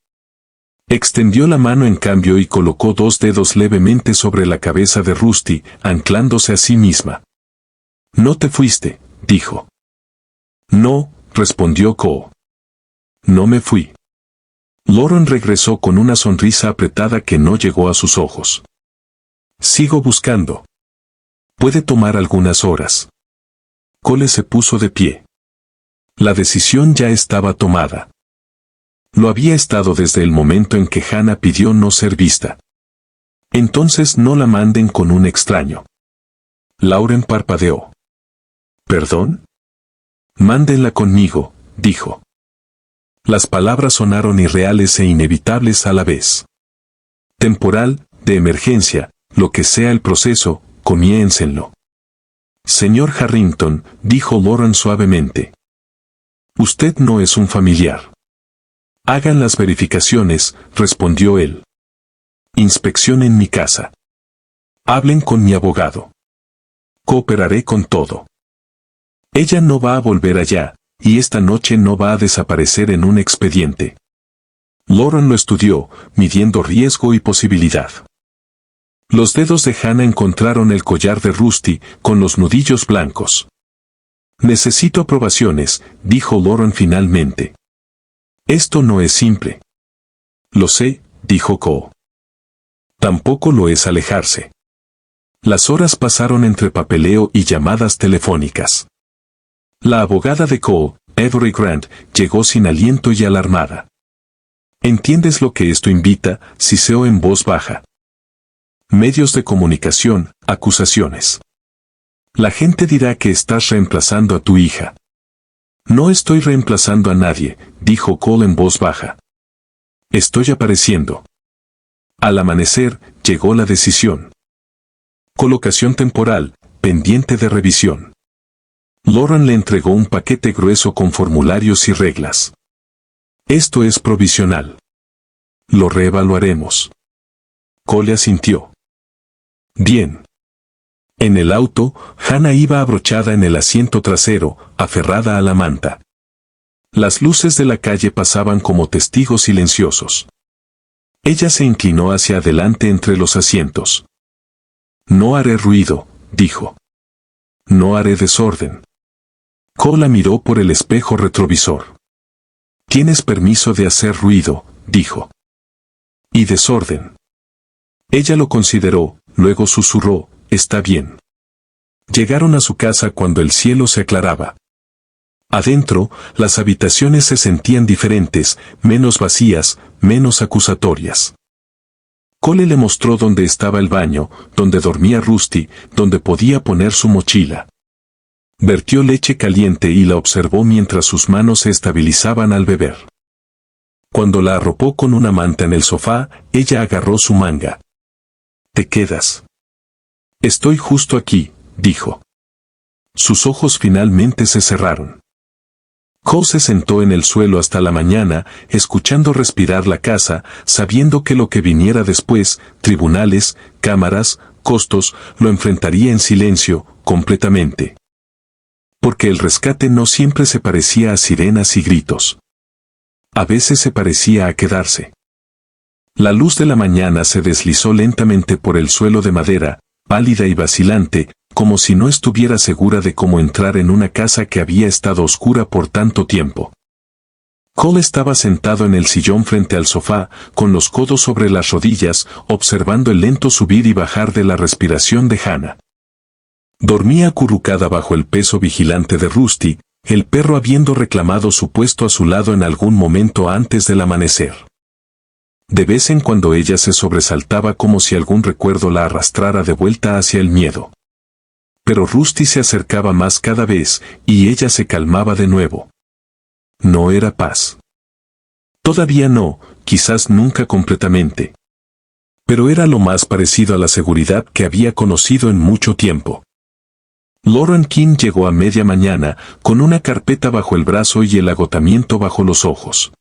Extendió la mano en cambio y colocó 2 dedos levemente sobre la cabeza de Rusty, anclándose a sí misma. «No te fuiste», dijo. «No», respondió Cole. «No me fui». Lauren regresó con una sonrisa apretada que no llegó a sus ojos. «Sigo buscando. Puede tomar algunas horas». Cole se puso de pie. La decisión ya estaba tomada. Lo había estado desde el momento en que Hannah pidió no ser vista. Entonces no la manden con un extraño. Lauren parpadeó. ¿Perdón? Mándenla conmigo, dijo. Las palabras sonaron irreales e inevitables a la vez. Temporal, de emergencia, lo que sea el proceso, comiéncenlo. Señor Harrington, dijo Lauren suavemente. Usted no es un familiar. Hagan las verificaciones, respondió él. Inspeccionen mi casa. Hablen con mi abogado. Cooperaré con todo. Ella no va a volver allá, y esta noche no va a desaparecer en un expediente. Lauren lo estudió, midiendo riesgo y posibilidad. Los dedos de Hannah encontraron el collar de Rusty, con los nudillos blancos. Necesito aprobaciones, dijo Lauren finalmente. Esto no es simple. Lo sé, dijo Cole. Tampoco lo es alejarse. Las horas pasaron entre papeleo y llamadas telefónicas. La abogada de Cole, Avery Grant, llegó sin aliento y alarmada. ¿Entiendes lo que esto invita?, siseó en voz baja. Medios de comunicación, acusaciones. La gente dirá que estás reemplazando a tu hija. No estoy reemplazando a nadie, dijo Cole en voz baja. Estoy apareciendo. Al amanecer, llegó la decisión. Colocación temporal, pendiente de revisión. Lauren le entregó un paquete grueso con formularios y reglas. Esto es provisional. Lo reevaluaremos. Cole asintió. Bien. En el auto, Hannah iba abrochada en el asiento trasero, aferrada a la manta. Las luces de la calle pasaban como testigos silenciosos. Ella se inclinó hacia adelante entre los asientos. No haré ruido, dijo. No haré desorden. Cole la miró por el espejo retrovisor. Tienes permiso de hacer ruido, dijo. Y desorden. Ella lo consideró, luego susurró, está bien. Llegaron a su casa cuando el cielo se aclaraba. Adentro, las habitaciones se sentían diferentes, menos vacías, menos acusatorias. Cole le mostró dónde estaba el baño, donde dormía Rusty, donde podía poner su mochila. Vertió leche caliente y la observó mientras sus manos se estabilizaban al beber. Cuando la arropó con una manta en el sofá, ella agarró su manga. ¿Te quedas? Estoy justo aquí, dijo. Sus ojos finalmente se cerraron. Cole se sentó en el suelo hasta la mañana, escuchando respirar la casa, sabiendo que lo que viniera después, tribunales, cámaras, costos, lo enfrentaría en silencio, completamente. Porque el rescate no siempre se parecía a sirenas y gritos. A veces se parecía a quedarse. La luz de la mañana se deslizó lentamente por el suelo de madera, pálida y vacilante, como si no estuviera segura de cómo entrar en una casa que había estado oscura por tanto tiempo. Cole estaba sentado en el sillón frente al sofá, con los codos sobre las rodillas, observando el lento subir y bajar de la respiración de Hannah. Dormía acurrucada bajo el peso vigilante de Rusty, el perro habiendo reclamado su puesto a su lado en algún momento antes del amanecer. De vez en cuando ella se sobresaltaba como si algún recuerdo la arrastrara de vuelta hacia el miedo. Pero Rusty se acercaba más cada vez, y ella se calmaba de nuevo. No era paz. Todavía no, quizás nunca completamente. Pero era lo más parecido a la seguridad que había conocido en mucho tiempo. Lauren King llegó a media mañana, con una carpeta bajo el brazo y el agotamiento bajo los ojos.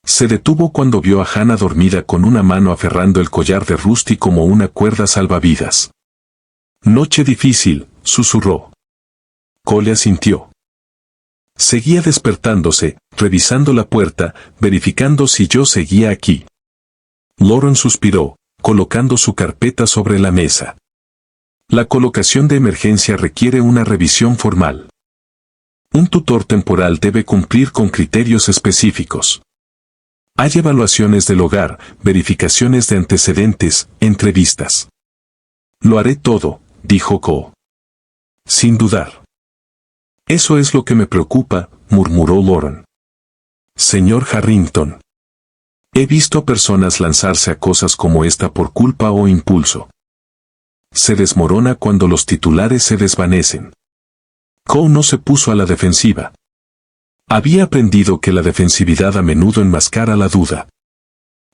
Se detuvo cuando vio a Hannah dormida con una mano aferrando el collar de Rusty como una cuerda salvavidas. Noche difícil, susurró. Cole asintió. Seguía despertándose, revisando la puerta, verificando si yo seguía aquí. Lauren suspiró, colocando su carpeta sobre la mesa. La colocación de emergencia requiere una revisión formal. Un tutor temporal debe cumplir con criterios específicos. Hay evaluaciones del hogar, verificaciones de antecedentes, entrevistas. Lo haré todo, dijo Cole. Sin dudar. Eso es lo que me preocupa, murmuró Lauren. Señor Harrington. He visto personas lanzarse a cosas como esta por culpa o impulso. Se desmorona cuando los titulares se desvanecen. Cole no se puso a la defensiva. Había aprendido que la defensividad a menudo enmascara la duda.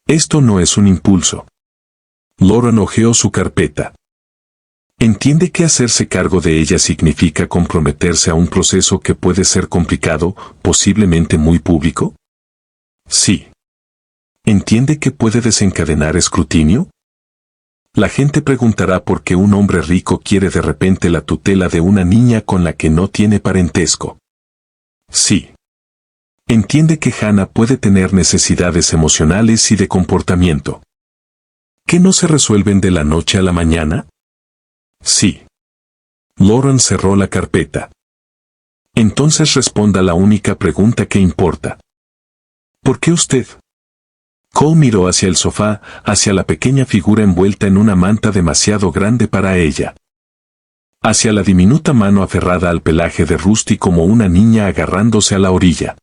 Esto no es un impulso. Lauren hojeó su carpeta. ¿Entiende que hacerse cargo de ella significa comprometerse a un proceso que puede ser complicado, posiblemente muy público? Sí. ¿Entiende que puede desencadenar escrutinio? La gente preguntará por qué un hombre rico quiere de repente la tutela de una niña con la que no tiene parentesco. Sí. Entiende que Hannah puede tener necesidades emocionales y de comportamiento. ¿Que no se resuelven de la noche a la mañana? Sí. Lauren cerró la carpeta. Entonces responda la única pregunta que importa. ¿Por qué usted? Cole miró hacia el sofá, hacia la pequeña figura envuelta en una manta demasiado grande para ella. Hacia la diminuta mano aferrada al pelaje de Rusty como una niña agarrándose a la orilla.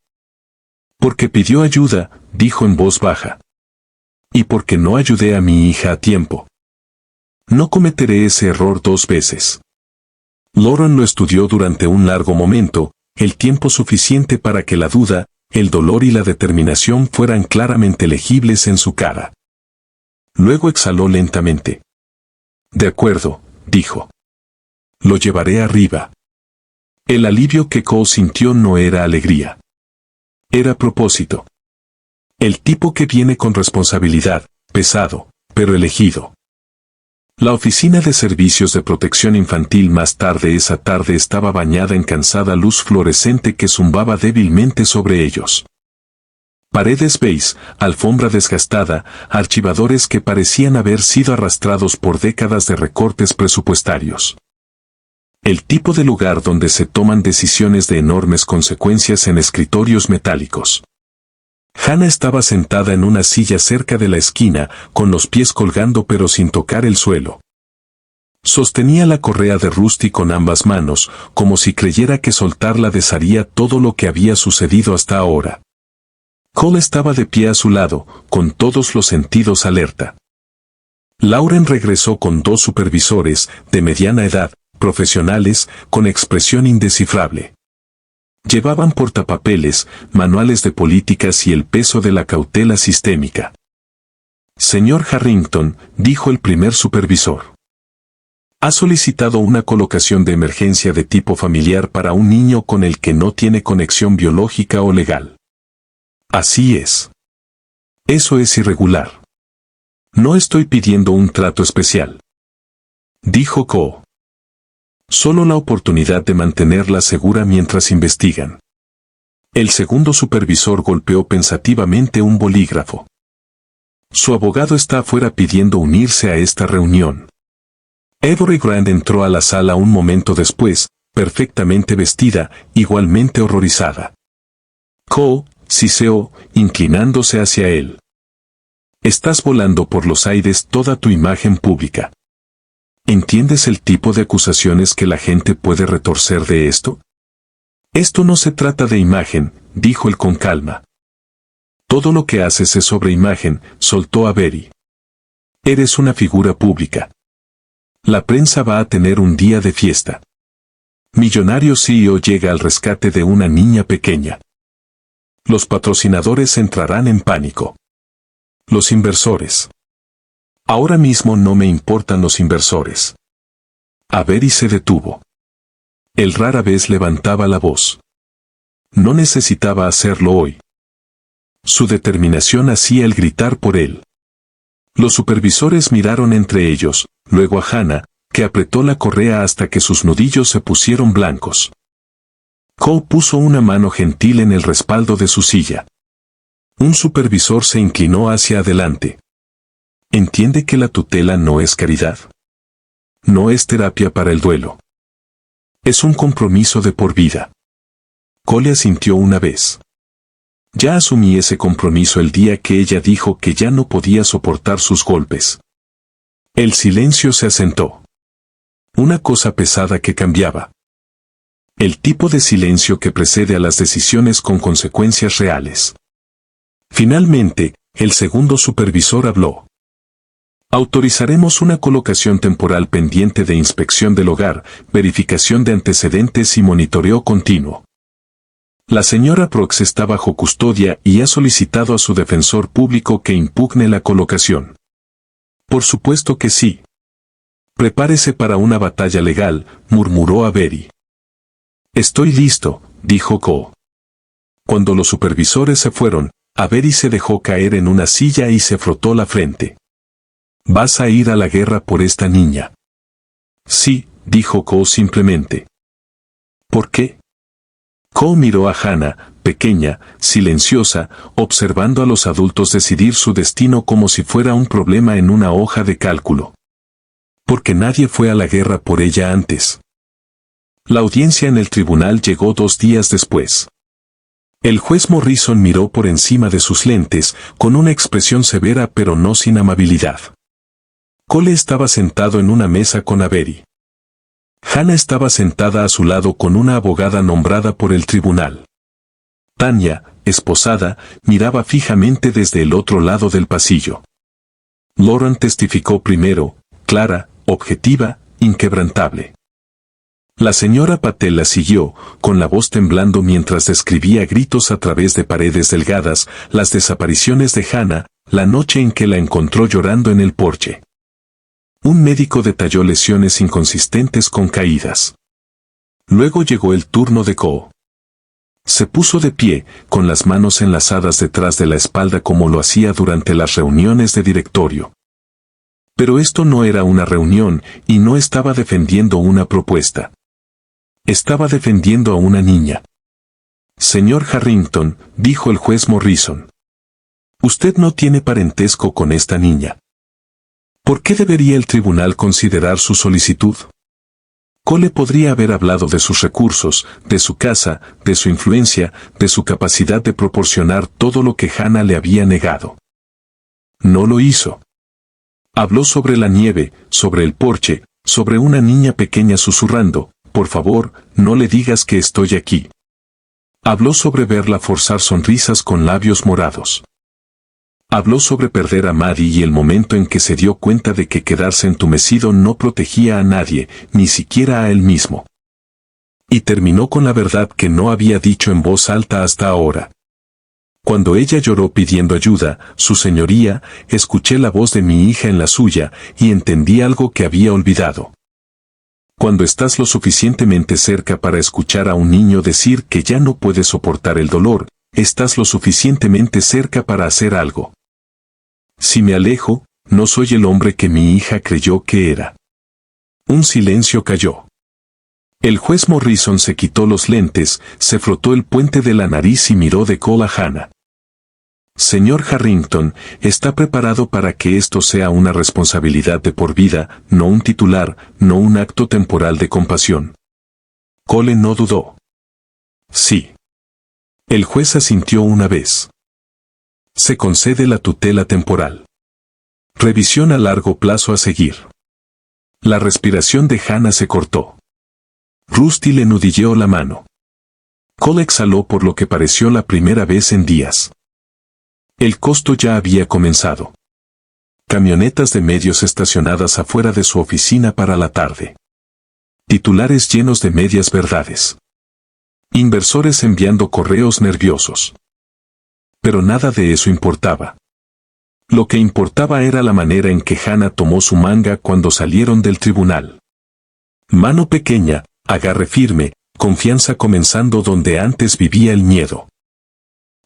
Porque pidió ayuda, dijo en voz baja. Y porque no ayudé a mi hija a tiempo. No cometeré ese error 2 veces. Lauren lo estudió durante un largo momento, el tiempo suficiente para que la duda, el dolor y la determinación fueran claramente legibles en su cara. Luego exhaló lentamente. De acuerdo, dijo. Lo llevaré arriba. El alivio que Cole sintió no era alegría. Era propósito. El tipo que viene con responsabilidad, pesado, pero elegido. La oficina de servicios de protección infantil más tarde esa tarde estaba bañada en cansada luz fluorescente que zumbaba débilmente sobre ellos. Paredes beige, alfombra desgastada, archivadores que parecían haber sido arrastrados por décadas de recortes presupuestarios. El tipo de lugar donde se toman decisiones de enormes consecuencias en escritorios metálicos. Hannah estaba sentada en una silla cerca de la esquina, con los pies colgando pero sin tocar el suelo. Sostenía la correa de Rusty con ambas manos, como si creyera que soltarla desharía todo lo que había sucedido hasta ahora. Cole estaba de pie a su lado, con todos los sentidos alerta. Lauren regresó con dos supervisores, de mediana edad, profesionales, con expresión indescifrable. Llevaban portapapeles, manuales de políticas y el peso de la cautela sistémica. Señor Harrington, dijo el primer supervisor. Ha solicitado una colocación de emergencia de tipo familiar para un niño con el que no tiene conexión biológica o legal. Así es. Eso es irregular. No estoy pidiendo un trato especial. Dijo Cole. Solo la oportunidad de mantenerla segura mientras investigan. El segundo supervisor golpeó pensativamente un bolígrafo. Su abogado está afuera pidiendo unirse a esta reunión. Avery Grant entró a la sala un momento después, perfectamente vestida, igualmente horrorizada. Cole siseó, inclinándose hacia él. Estás volando por los aires toda tu imagen pública. ¿Entiendes el tipo de acusaciones que la gente puede retorcer de esto? Esto no se trata de imagen, dijo él con calma. Todo lo que haces es sobre imagen, soltó Avery. Eres una figura pública. La prensa va a tener un día de fiesta. Millonario CEO llega al rescate de una niña pequeña. Los patrocinadores entrarán en pánico. Los inversores. Ahora mismo no me importan los inversores. Avery se detuvo. Él rara vez levantaba la voz. No necesitaba hacerlo hoy. Su determinación hacía el gritar por él. Los supervisores miraron entre ellos, luego a Hannah, que apretó la correa hasta que sus nudillos se pusieron blancos. Cole puso una mano gentil en el respaldo de su silla. Un supervisor se inclinó hacia adelante. ¿Entiende que la tutela no es caridad? No es terapia para el duelo. Es un compromiso de por vida. Cole asintió una vez. Ya asumí ese compromiso el día que ella dijo que ya no podía soportar sus golpes. El silencio se asentó. Una cosa pesada que cambiaba. El tipo de silencio que precede a las decisiones con consecuencias reales. Finalmente, el segundo supervisor habló. Autorizaremos una colocación temporal pendiente de inspección del hogar, verificación de antecedentes y monitoreo continuo. La señora Prox está bajo custodia y ha solicitado a su defensor público que impugne la colocación. Por supuesto que sí. Prepárese para una batalla legal, murmuró Avery. Estoy listo, dijo Cole. Cuando los supervisores se fueron, Avery se dejó caer en una silla y se frotó la frente. ¿Vas a ir a la guerra por esta niña? Sí, dijo Cole simplemente. ¿Por qué? Cole miró a Hannah, pequeña, silenciosa, observando a los adultos decidir su destino como si fuera un problema en una hoja de cálculo. Porque nadie fue a la guerra por ella antes. La audiencia en el tribunal llegó 2 días después. El juez Morrison miró por encima de sus lentes, con una expresión severa pero no sin amabilidad. Cole estaba sentado en una mesa con Avery. Hannah estaba sentada a su lado con una abogada nombrada por el tribunal. Tanya, esposada, miraba fijamente desde el otro lado del pasillo. Lauren testificó primero, clara, objetiva, inquebrantable. La señora Patel la siguió, con la voz temblando mientras describía gritos a través de paredes delgadas, las desapariciones de Hannah, la noche en que la encontró llorando en el porche. Un médico detalló lesiones inconsistentes con caídas. Luego llegó el turno de Ko. Se puso de pie, con las manos enlazadas detrás de la espalda como lo hacía durante las reuniones de directorio. Pero esto no era una reunión, y no estaba defendiendo una propuesta. Estaba defendiendo a una niña. Señor Harrington, dijo el juez Morrison. Usted no tiene parentesco con esta niña. ¿Por qué debería el tribunal considerar su solicitud? Cole podría haber hablado de sus recursos, de su casa, de su influencia, de su capacidad de proporcionar todo lo que Hannah le había negado. No lo hizo. Habló sobre la nieve, sobre el porche, sobre una niña pequeña susurrando, «Por favor, no le digas que estoy aquí». Habló sobre verla forzar sonrisas con labios morados. Habló sobre perder a Maddie y el momento en que se dio cuenta de que quedarse entumecido no protegía a nadie, ni siquiera a él mismo. Y terminó con la verdad que no había dicho en voz alta hasta ahora. Cuando ella lloró pidiendo ayuda, su señoría, escuché la voz de mi hija en la suya, y entendí algo que había olvidado. Cuando estás lo suficientemente cerca para escuchar a un niño decir que ya no puede soportar el dolor, estás lo suficientemente cerca para hacer algo. Si me alejo, no soy el hombre que mi hija creyó que era. Un silencio cayó. El juez Morrison se quitó los lentes, se frotó el puente de la nariz y miró de Cole a Hannah. Señor Harrington, ¿está preparado para que esto sea una responsabilidad de por vida, no un titular, no un acto temporal de compasión? Cole no dudó. Sí. El juez asintió una vez. Se concede la tutela temporal. Revisión a largo plazo a seguir. La respiración de Hannah se cortó. Rusty le nudilleó la mano. Cole exhaló por lo que pareció la primera vez en días. El costo ya había comenzado. Camionetas de medios estacionadas afuera de su oficina para la tarde. Titulares llenos de medias verdades. Inversores enviando correos nerviosos. Pero nada de eso importaba. Lo que importaba era la manera en que Hannah tomó su manga cuando salieron del tribunal. Mano pequeña, agarre firme, confianza comenzando donde antes vivía el miedo.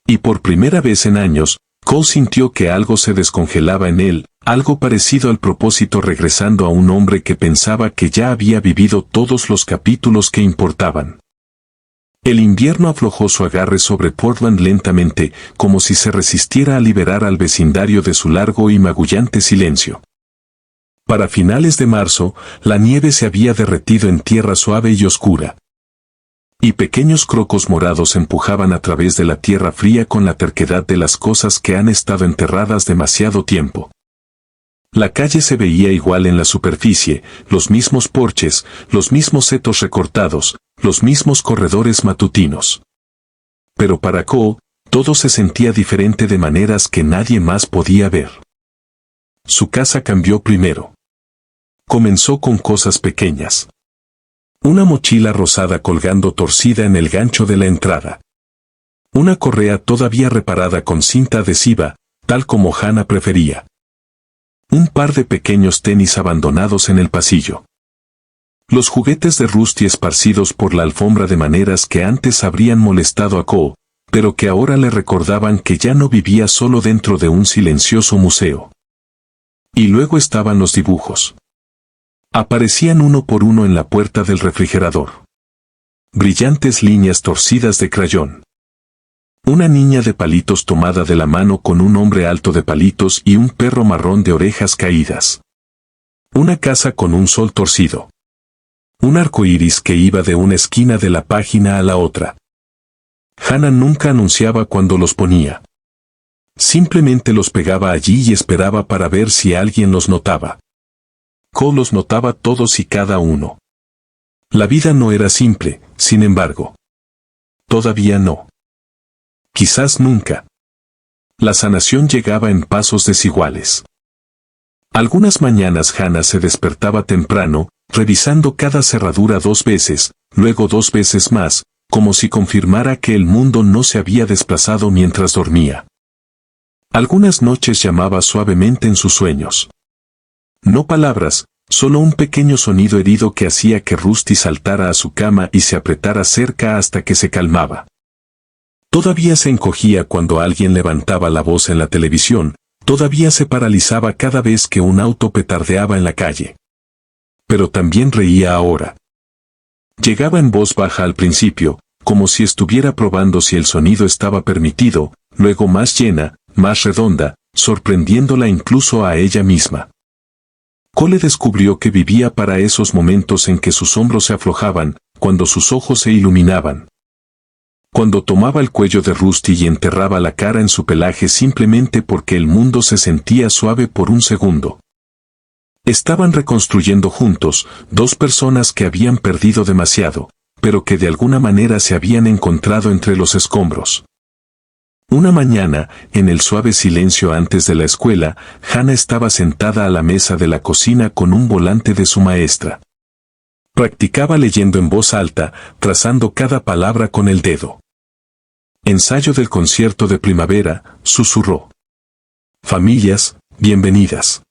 Y por primera vez en años, Cole sintió que algo se descongelaba en él, algo parecido al propósito regresando a un hombre que pensaba que ya había vivido todos los capítulos que importaban. El invierno aflojó su agarre sobre Portland lentamente, como si se resistiera a liberar al vecindario de su largo y magullante silencio. Para finales de marzo, la nieve se había derretido en tierra suave y oscura. Y pequeños crocos morados empujaban a través de la tierra fría con la terquedad de las cosas que han estado enterradas demasiado tiempo. La calle se veía igual en la superficie, los mismos porches, los mismos setos recortados, los mismos corredores matutinos. Pero para Cole, todo se sentía diferente de maneras que nadie más podía ver. Su casa cambió primero. Comenzó con cosas pequeñas. Una mochila rosada colgando torcida en el gancho de la entrada. Una correa todavía reparada con cinta adhesiva, tal como Hannah prefería. Un par de pequeños tenis abandonados en el pasillo. Los juguetes de Rusty esparcidos por la alfombra de maneras que antes habrían molestado a Cole, pero que ahora le recordaban que ya no vivía solo dentro de un silencioso museo. Y luego estaban los dibujos. Aparecían uno por uno en la puerta del refrigerador. Brillantes líneas torcidas de crayón. Una niña de palitos tomada de la mano con un hombre alto de palitos y un perro marrón de orejas caídas. Una casa con un sol torcido. Un arco iris que iba de una esquina de la página a la otra. Hannah nunca anunciaba cuando los ponía. Simplemente los pegaba allí y esperaba para ver si alguien los notaba. Cole los notaba todos y cada uno. La vida no era simple, sin embargo. Todavía no. Quizás nunca. La sanación llegaba en pasos desiguales. Algunas mañanas Hannah se despertaba temprano, revisando cada cerradura 2 veces, luego 2 veces más, como si confirmara que el mundo no se había desplazado mientras dormía. Algunas noches llamaba suavemente en sus sueños. No palabras, solo un pequeño sonido herido que hacía que Rusty saltara a su cama y se apretara cerca hasta que se calmaba. Todavía se encogía cuando alguien levantaba la voz en la televisión, todavía se paralizaba cada vez que un auto petardeaba en la calle. Pero también reía ahora. Llegaba en voz baja al principio, como si estuviera probando si el sonido estaba permitido, luego más llena, más redonda, sorprendiéndola incluso a ella misma. Cole descubrió que vivía para esos momentos en que sus hombros se aflojaban, cuando sus ojos se iluminaban. Cuando tomaba el cuello de Rusty y enterraba la cara en su pelaje simplemente porque el mundo se sentía suave por un segundo. Estaban reconstruyendo juntos, dos personas que habían perdido demasiado, pero que de alguna manera se habían encontrado entre los escombros. Una mañana, en el suave silencio antes de la escuela, Hannah estaba sentada a la mesa de la cocina con un volante de su maestra. Practicaba leyendo en voz alta, trazando cada palabra con el dedo. Ensayo del concierto de primavera, susurró. Familias, bienvenidas.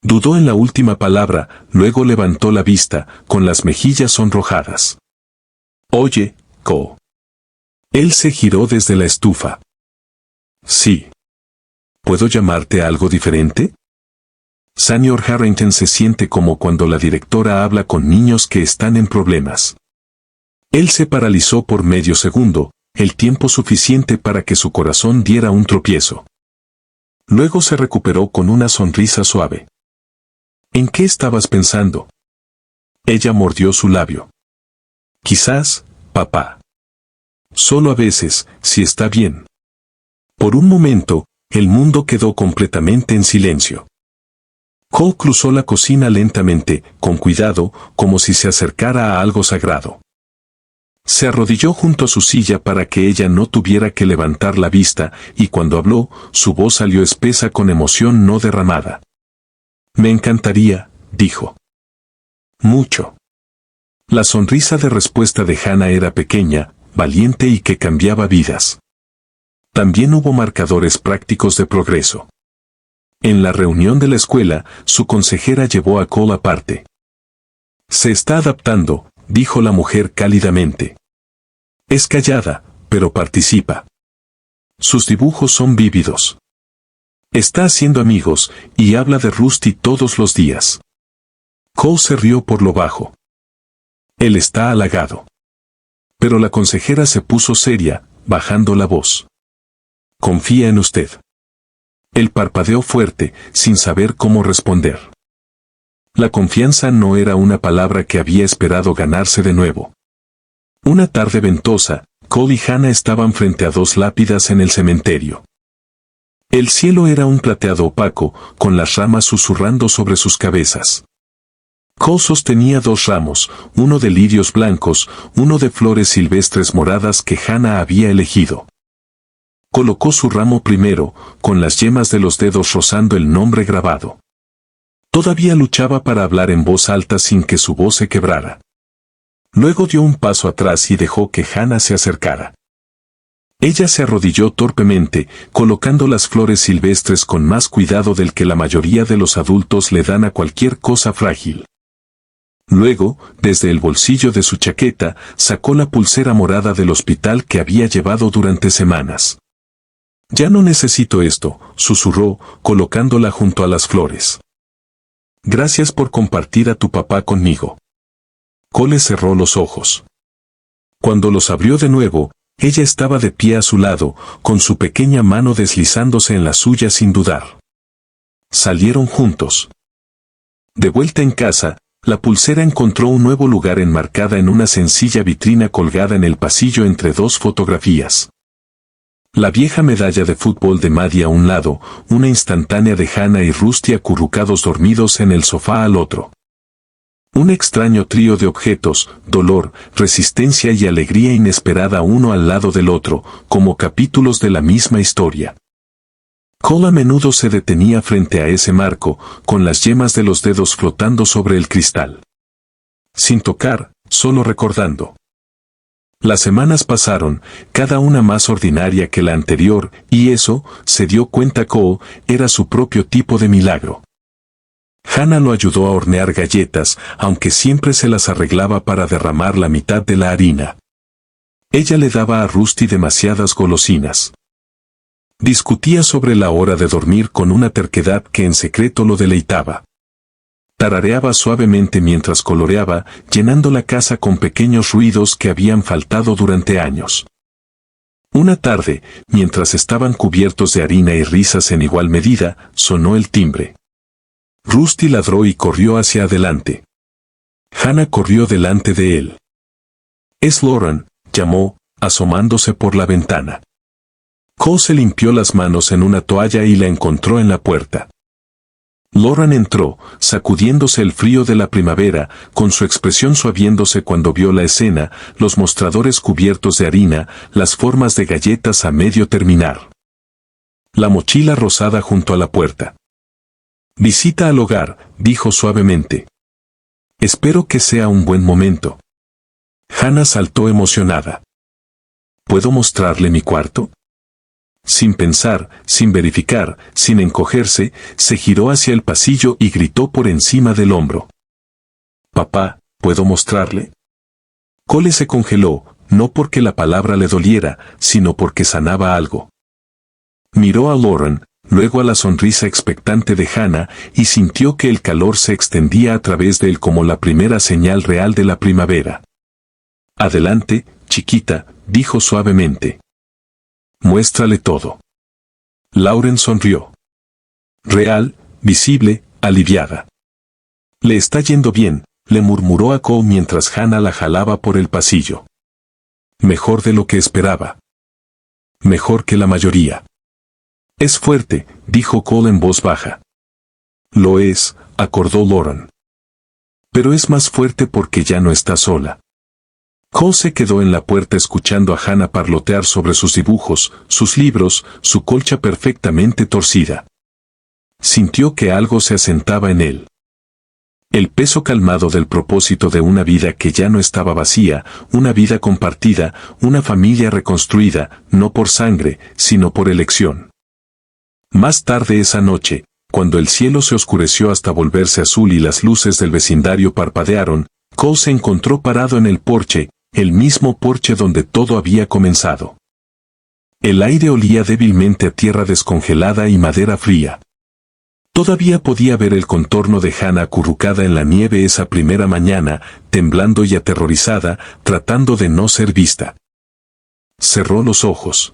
Dudó en la última palabra, luego levantó la vista, con las mejillas sonrojadas. Oye, Co. Él se giró desde la estufa. Sí. ¿Puedo llamarte algo diferente? Senior Harrington se siente como cuando la directora habla con niños que están en problemas. Él se paralizó por medio segundo, el tiempo suficiente para que su corazón diera un tropiezo. Luego se recuperó con una sonrisa suave. ¿En qué estabas pensando? Ella mordió su labio. Quizás, papá. Solo a veces, si está bien. Por un momento, el mundo quedó completamente en silencio. Cole cruzó la cocina lentamente, con cuidado, como si se acercara a algo sagrado. Se arrodilló junto a su silla para que ella no tuviera que levantar la vista, y cuando habló, su voz salió espesa con emoción no derramada. Me encantaría, dijo. Mucho. La sonrisa de respuesta de Hannah era pequeña, valiente y que cambiaba vidas. También hubo marcadores prácticos de progreso. En la reunión de la escuela, su consejera llevó a Cole aparte. Se está adaptando, dijo la mujer cálidamente. Es callada, pero participa. Sus dibujos son vívidos. Está haciendo amigos, y habla de Rusty todos los días. Cole se rió por lo bajo. Él está halagado. Pero la consejera se puso seria, bajando la voz. Confía en usted. Él parpadeó fuerte, sin saber cómo responder. La confianza no era una palabra que había esperado ganarse de nuevo. Una tarde ventosa, Cole y Hannah estaban frente a dos lápidas en el cementerio. El cielo era un plateado opaco, con las ramas susurrando sobre sus cabezas. Cole sostenía dos ramos, uno de lirios blancos, uno de flores silvestres moradas que Hannah había elegido. Colocó su ramo primero, con las yemas de los dedos rozando el nombre grabado. Todavía luchaba para hablar en voz alta sin que su voz se quebrara. Luego dio un paso atrás y dejó que Hannah se acercara. Ella se arrodilló torpemente, colocando las flores silvestres con más cuidado del que la mayoría de los adultos le dan a cualquier cosa frágil. Luego, desde el bolsillo de su chaqueta, sacó la pulsera morada del hospital que había llevado durante semanas. Ya no necesito esto, susurró, colocándola junto a las flores. Gracias por compartir a tu papá conmigo. Cole cerró los ojos. Cuando los abrió de nuevo, ella estaba de pie a su lado, con su pequeña mano deslizándose en la suya sin dudar. Salieron juntos. De vuelta en casa, la pulsera encontró un nuevo lugar enmarcada en una sencilla vitrina colgada en el pasillo entre dos fotografías. La vieja medalla de fútbol de Maddie a un lado, una instantánea de Hannah y Rusty acurrucados dormidos en el sofá al otro. Un extraño trío de objetos, dolor, resistencia y alegría inesperada uno al lado del otro, como capítulos de la misma historia. Cole a menudo se detenía frente a ese marco, con las yemas de los dedos flotando sobre el cristal. Sin tocar, solo recordando. Las semanas pasaron, cada una más ordinaria que la anterior, y eso, se dio cuenta Cole, era su propio tipo de milagro. Hannah lo ayudó a hornear galletas, aunque siempre se las arreglaba para derramar la mitad de la harina. Ella le daba a Rusty demasiadas golosinas. Discutía sobre la hora de dormir con una terquedad que en secreto lo deleitaba. Tarareaba suavemente mientras coloreaba, llenando la casa con pequeños ruidos que habían faltado durante años. Una tarde, mientras estaban cubiertos de harina y risas en igual medida, sonó el timbre. Rusty ladró y corrió hacia adelante. Hannah corrió delante de él. «Es Lauren», llamó, asomándose por la ventana. Cole se limpió las manos en una toalla y la encontró en la puerta. Lauren entró, sacudiéndose el frío de la primavera, con su expresión suaviéndose cuando vio la escena, los mostradores cubiertos de harina, las formas de galletas a medio terminar. La mochila rosada junto a la puerta. «Visita al hogar», dijo suavemente. «Espero que sea un buen momento». Hannah saltó emocionada. «¿Puedo mostrarle mi cuarto?». Sin pensar, sin verificar, sin encogerse, se giró hacia el pasillo y gritó por encima del hombro. «Papá, ¿puedo mostrarle?». Cole se congeló, no porque la palabra le doliera, sino porque sanaba algo. Miró a Lauren, luego a la sonrisa expectante de Hannah, y sintió que el calor se extendía a través de él como la primera señal real de la primavera. «Adelante, chiquita», dijo suavemente. «Muéstrale todo». Lauren sonrió. Real, visible, aliviada. «Le está yendo bien», le murmuró a Cole mientras Hannah la jalaba por el pasillo. «Mejor de lo que esperaba. Mejor que la mayoría». «Es fuerte», dijo Cole en voz baja. «Lo es», acordó Lauren. «Pero es más fuerte porque ya no está sola». Cole se quedó en la puerta escuchando a Hannah parlotear sobre sus dibujos, sus libros, su colcha perfectamente torcida. Sintió que algo se asentaba en él. El peso calmado del propósito de una vida que ya no estaba vacía, una vida compartida, una familia reconstruida, no por sangre, sino por elección. Más tarde esa noche, cuando el cielo se oscureció hasta volverse azul y las luces del vecindario parpadearon, Cole se encontró parado en el porche, el mismo porche donde todo había comenzado. El aire olía débilmente a tierra descongelada y madera fría. Todavía podía ver el contorno de Hannah acurrucada en la nieve esa primera mañana, temblando y aterrorizada, tratando de no ser vista. Cerró los ojos.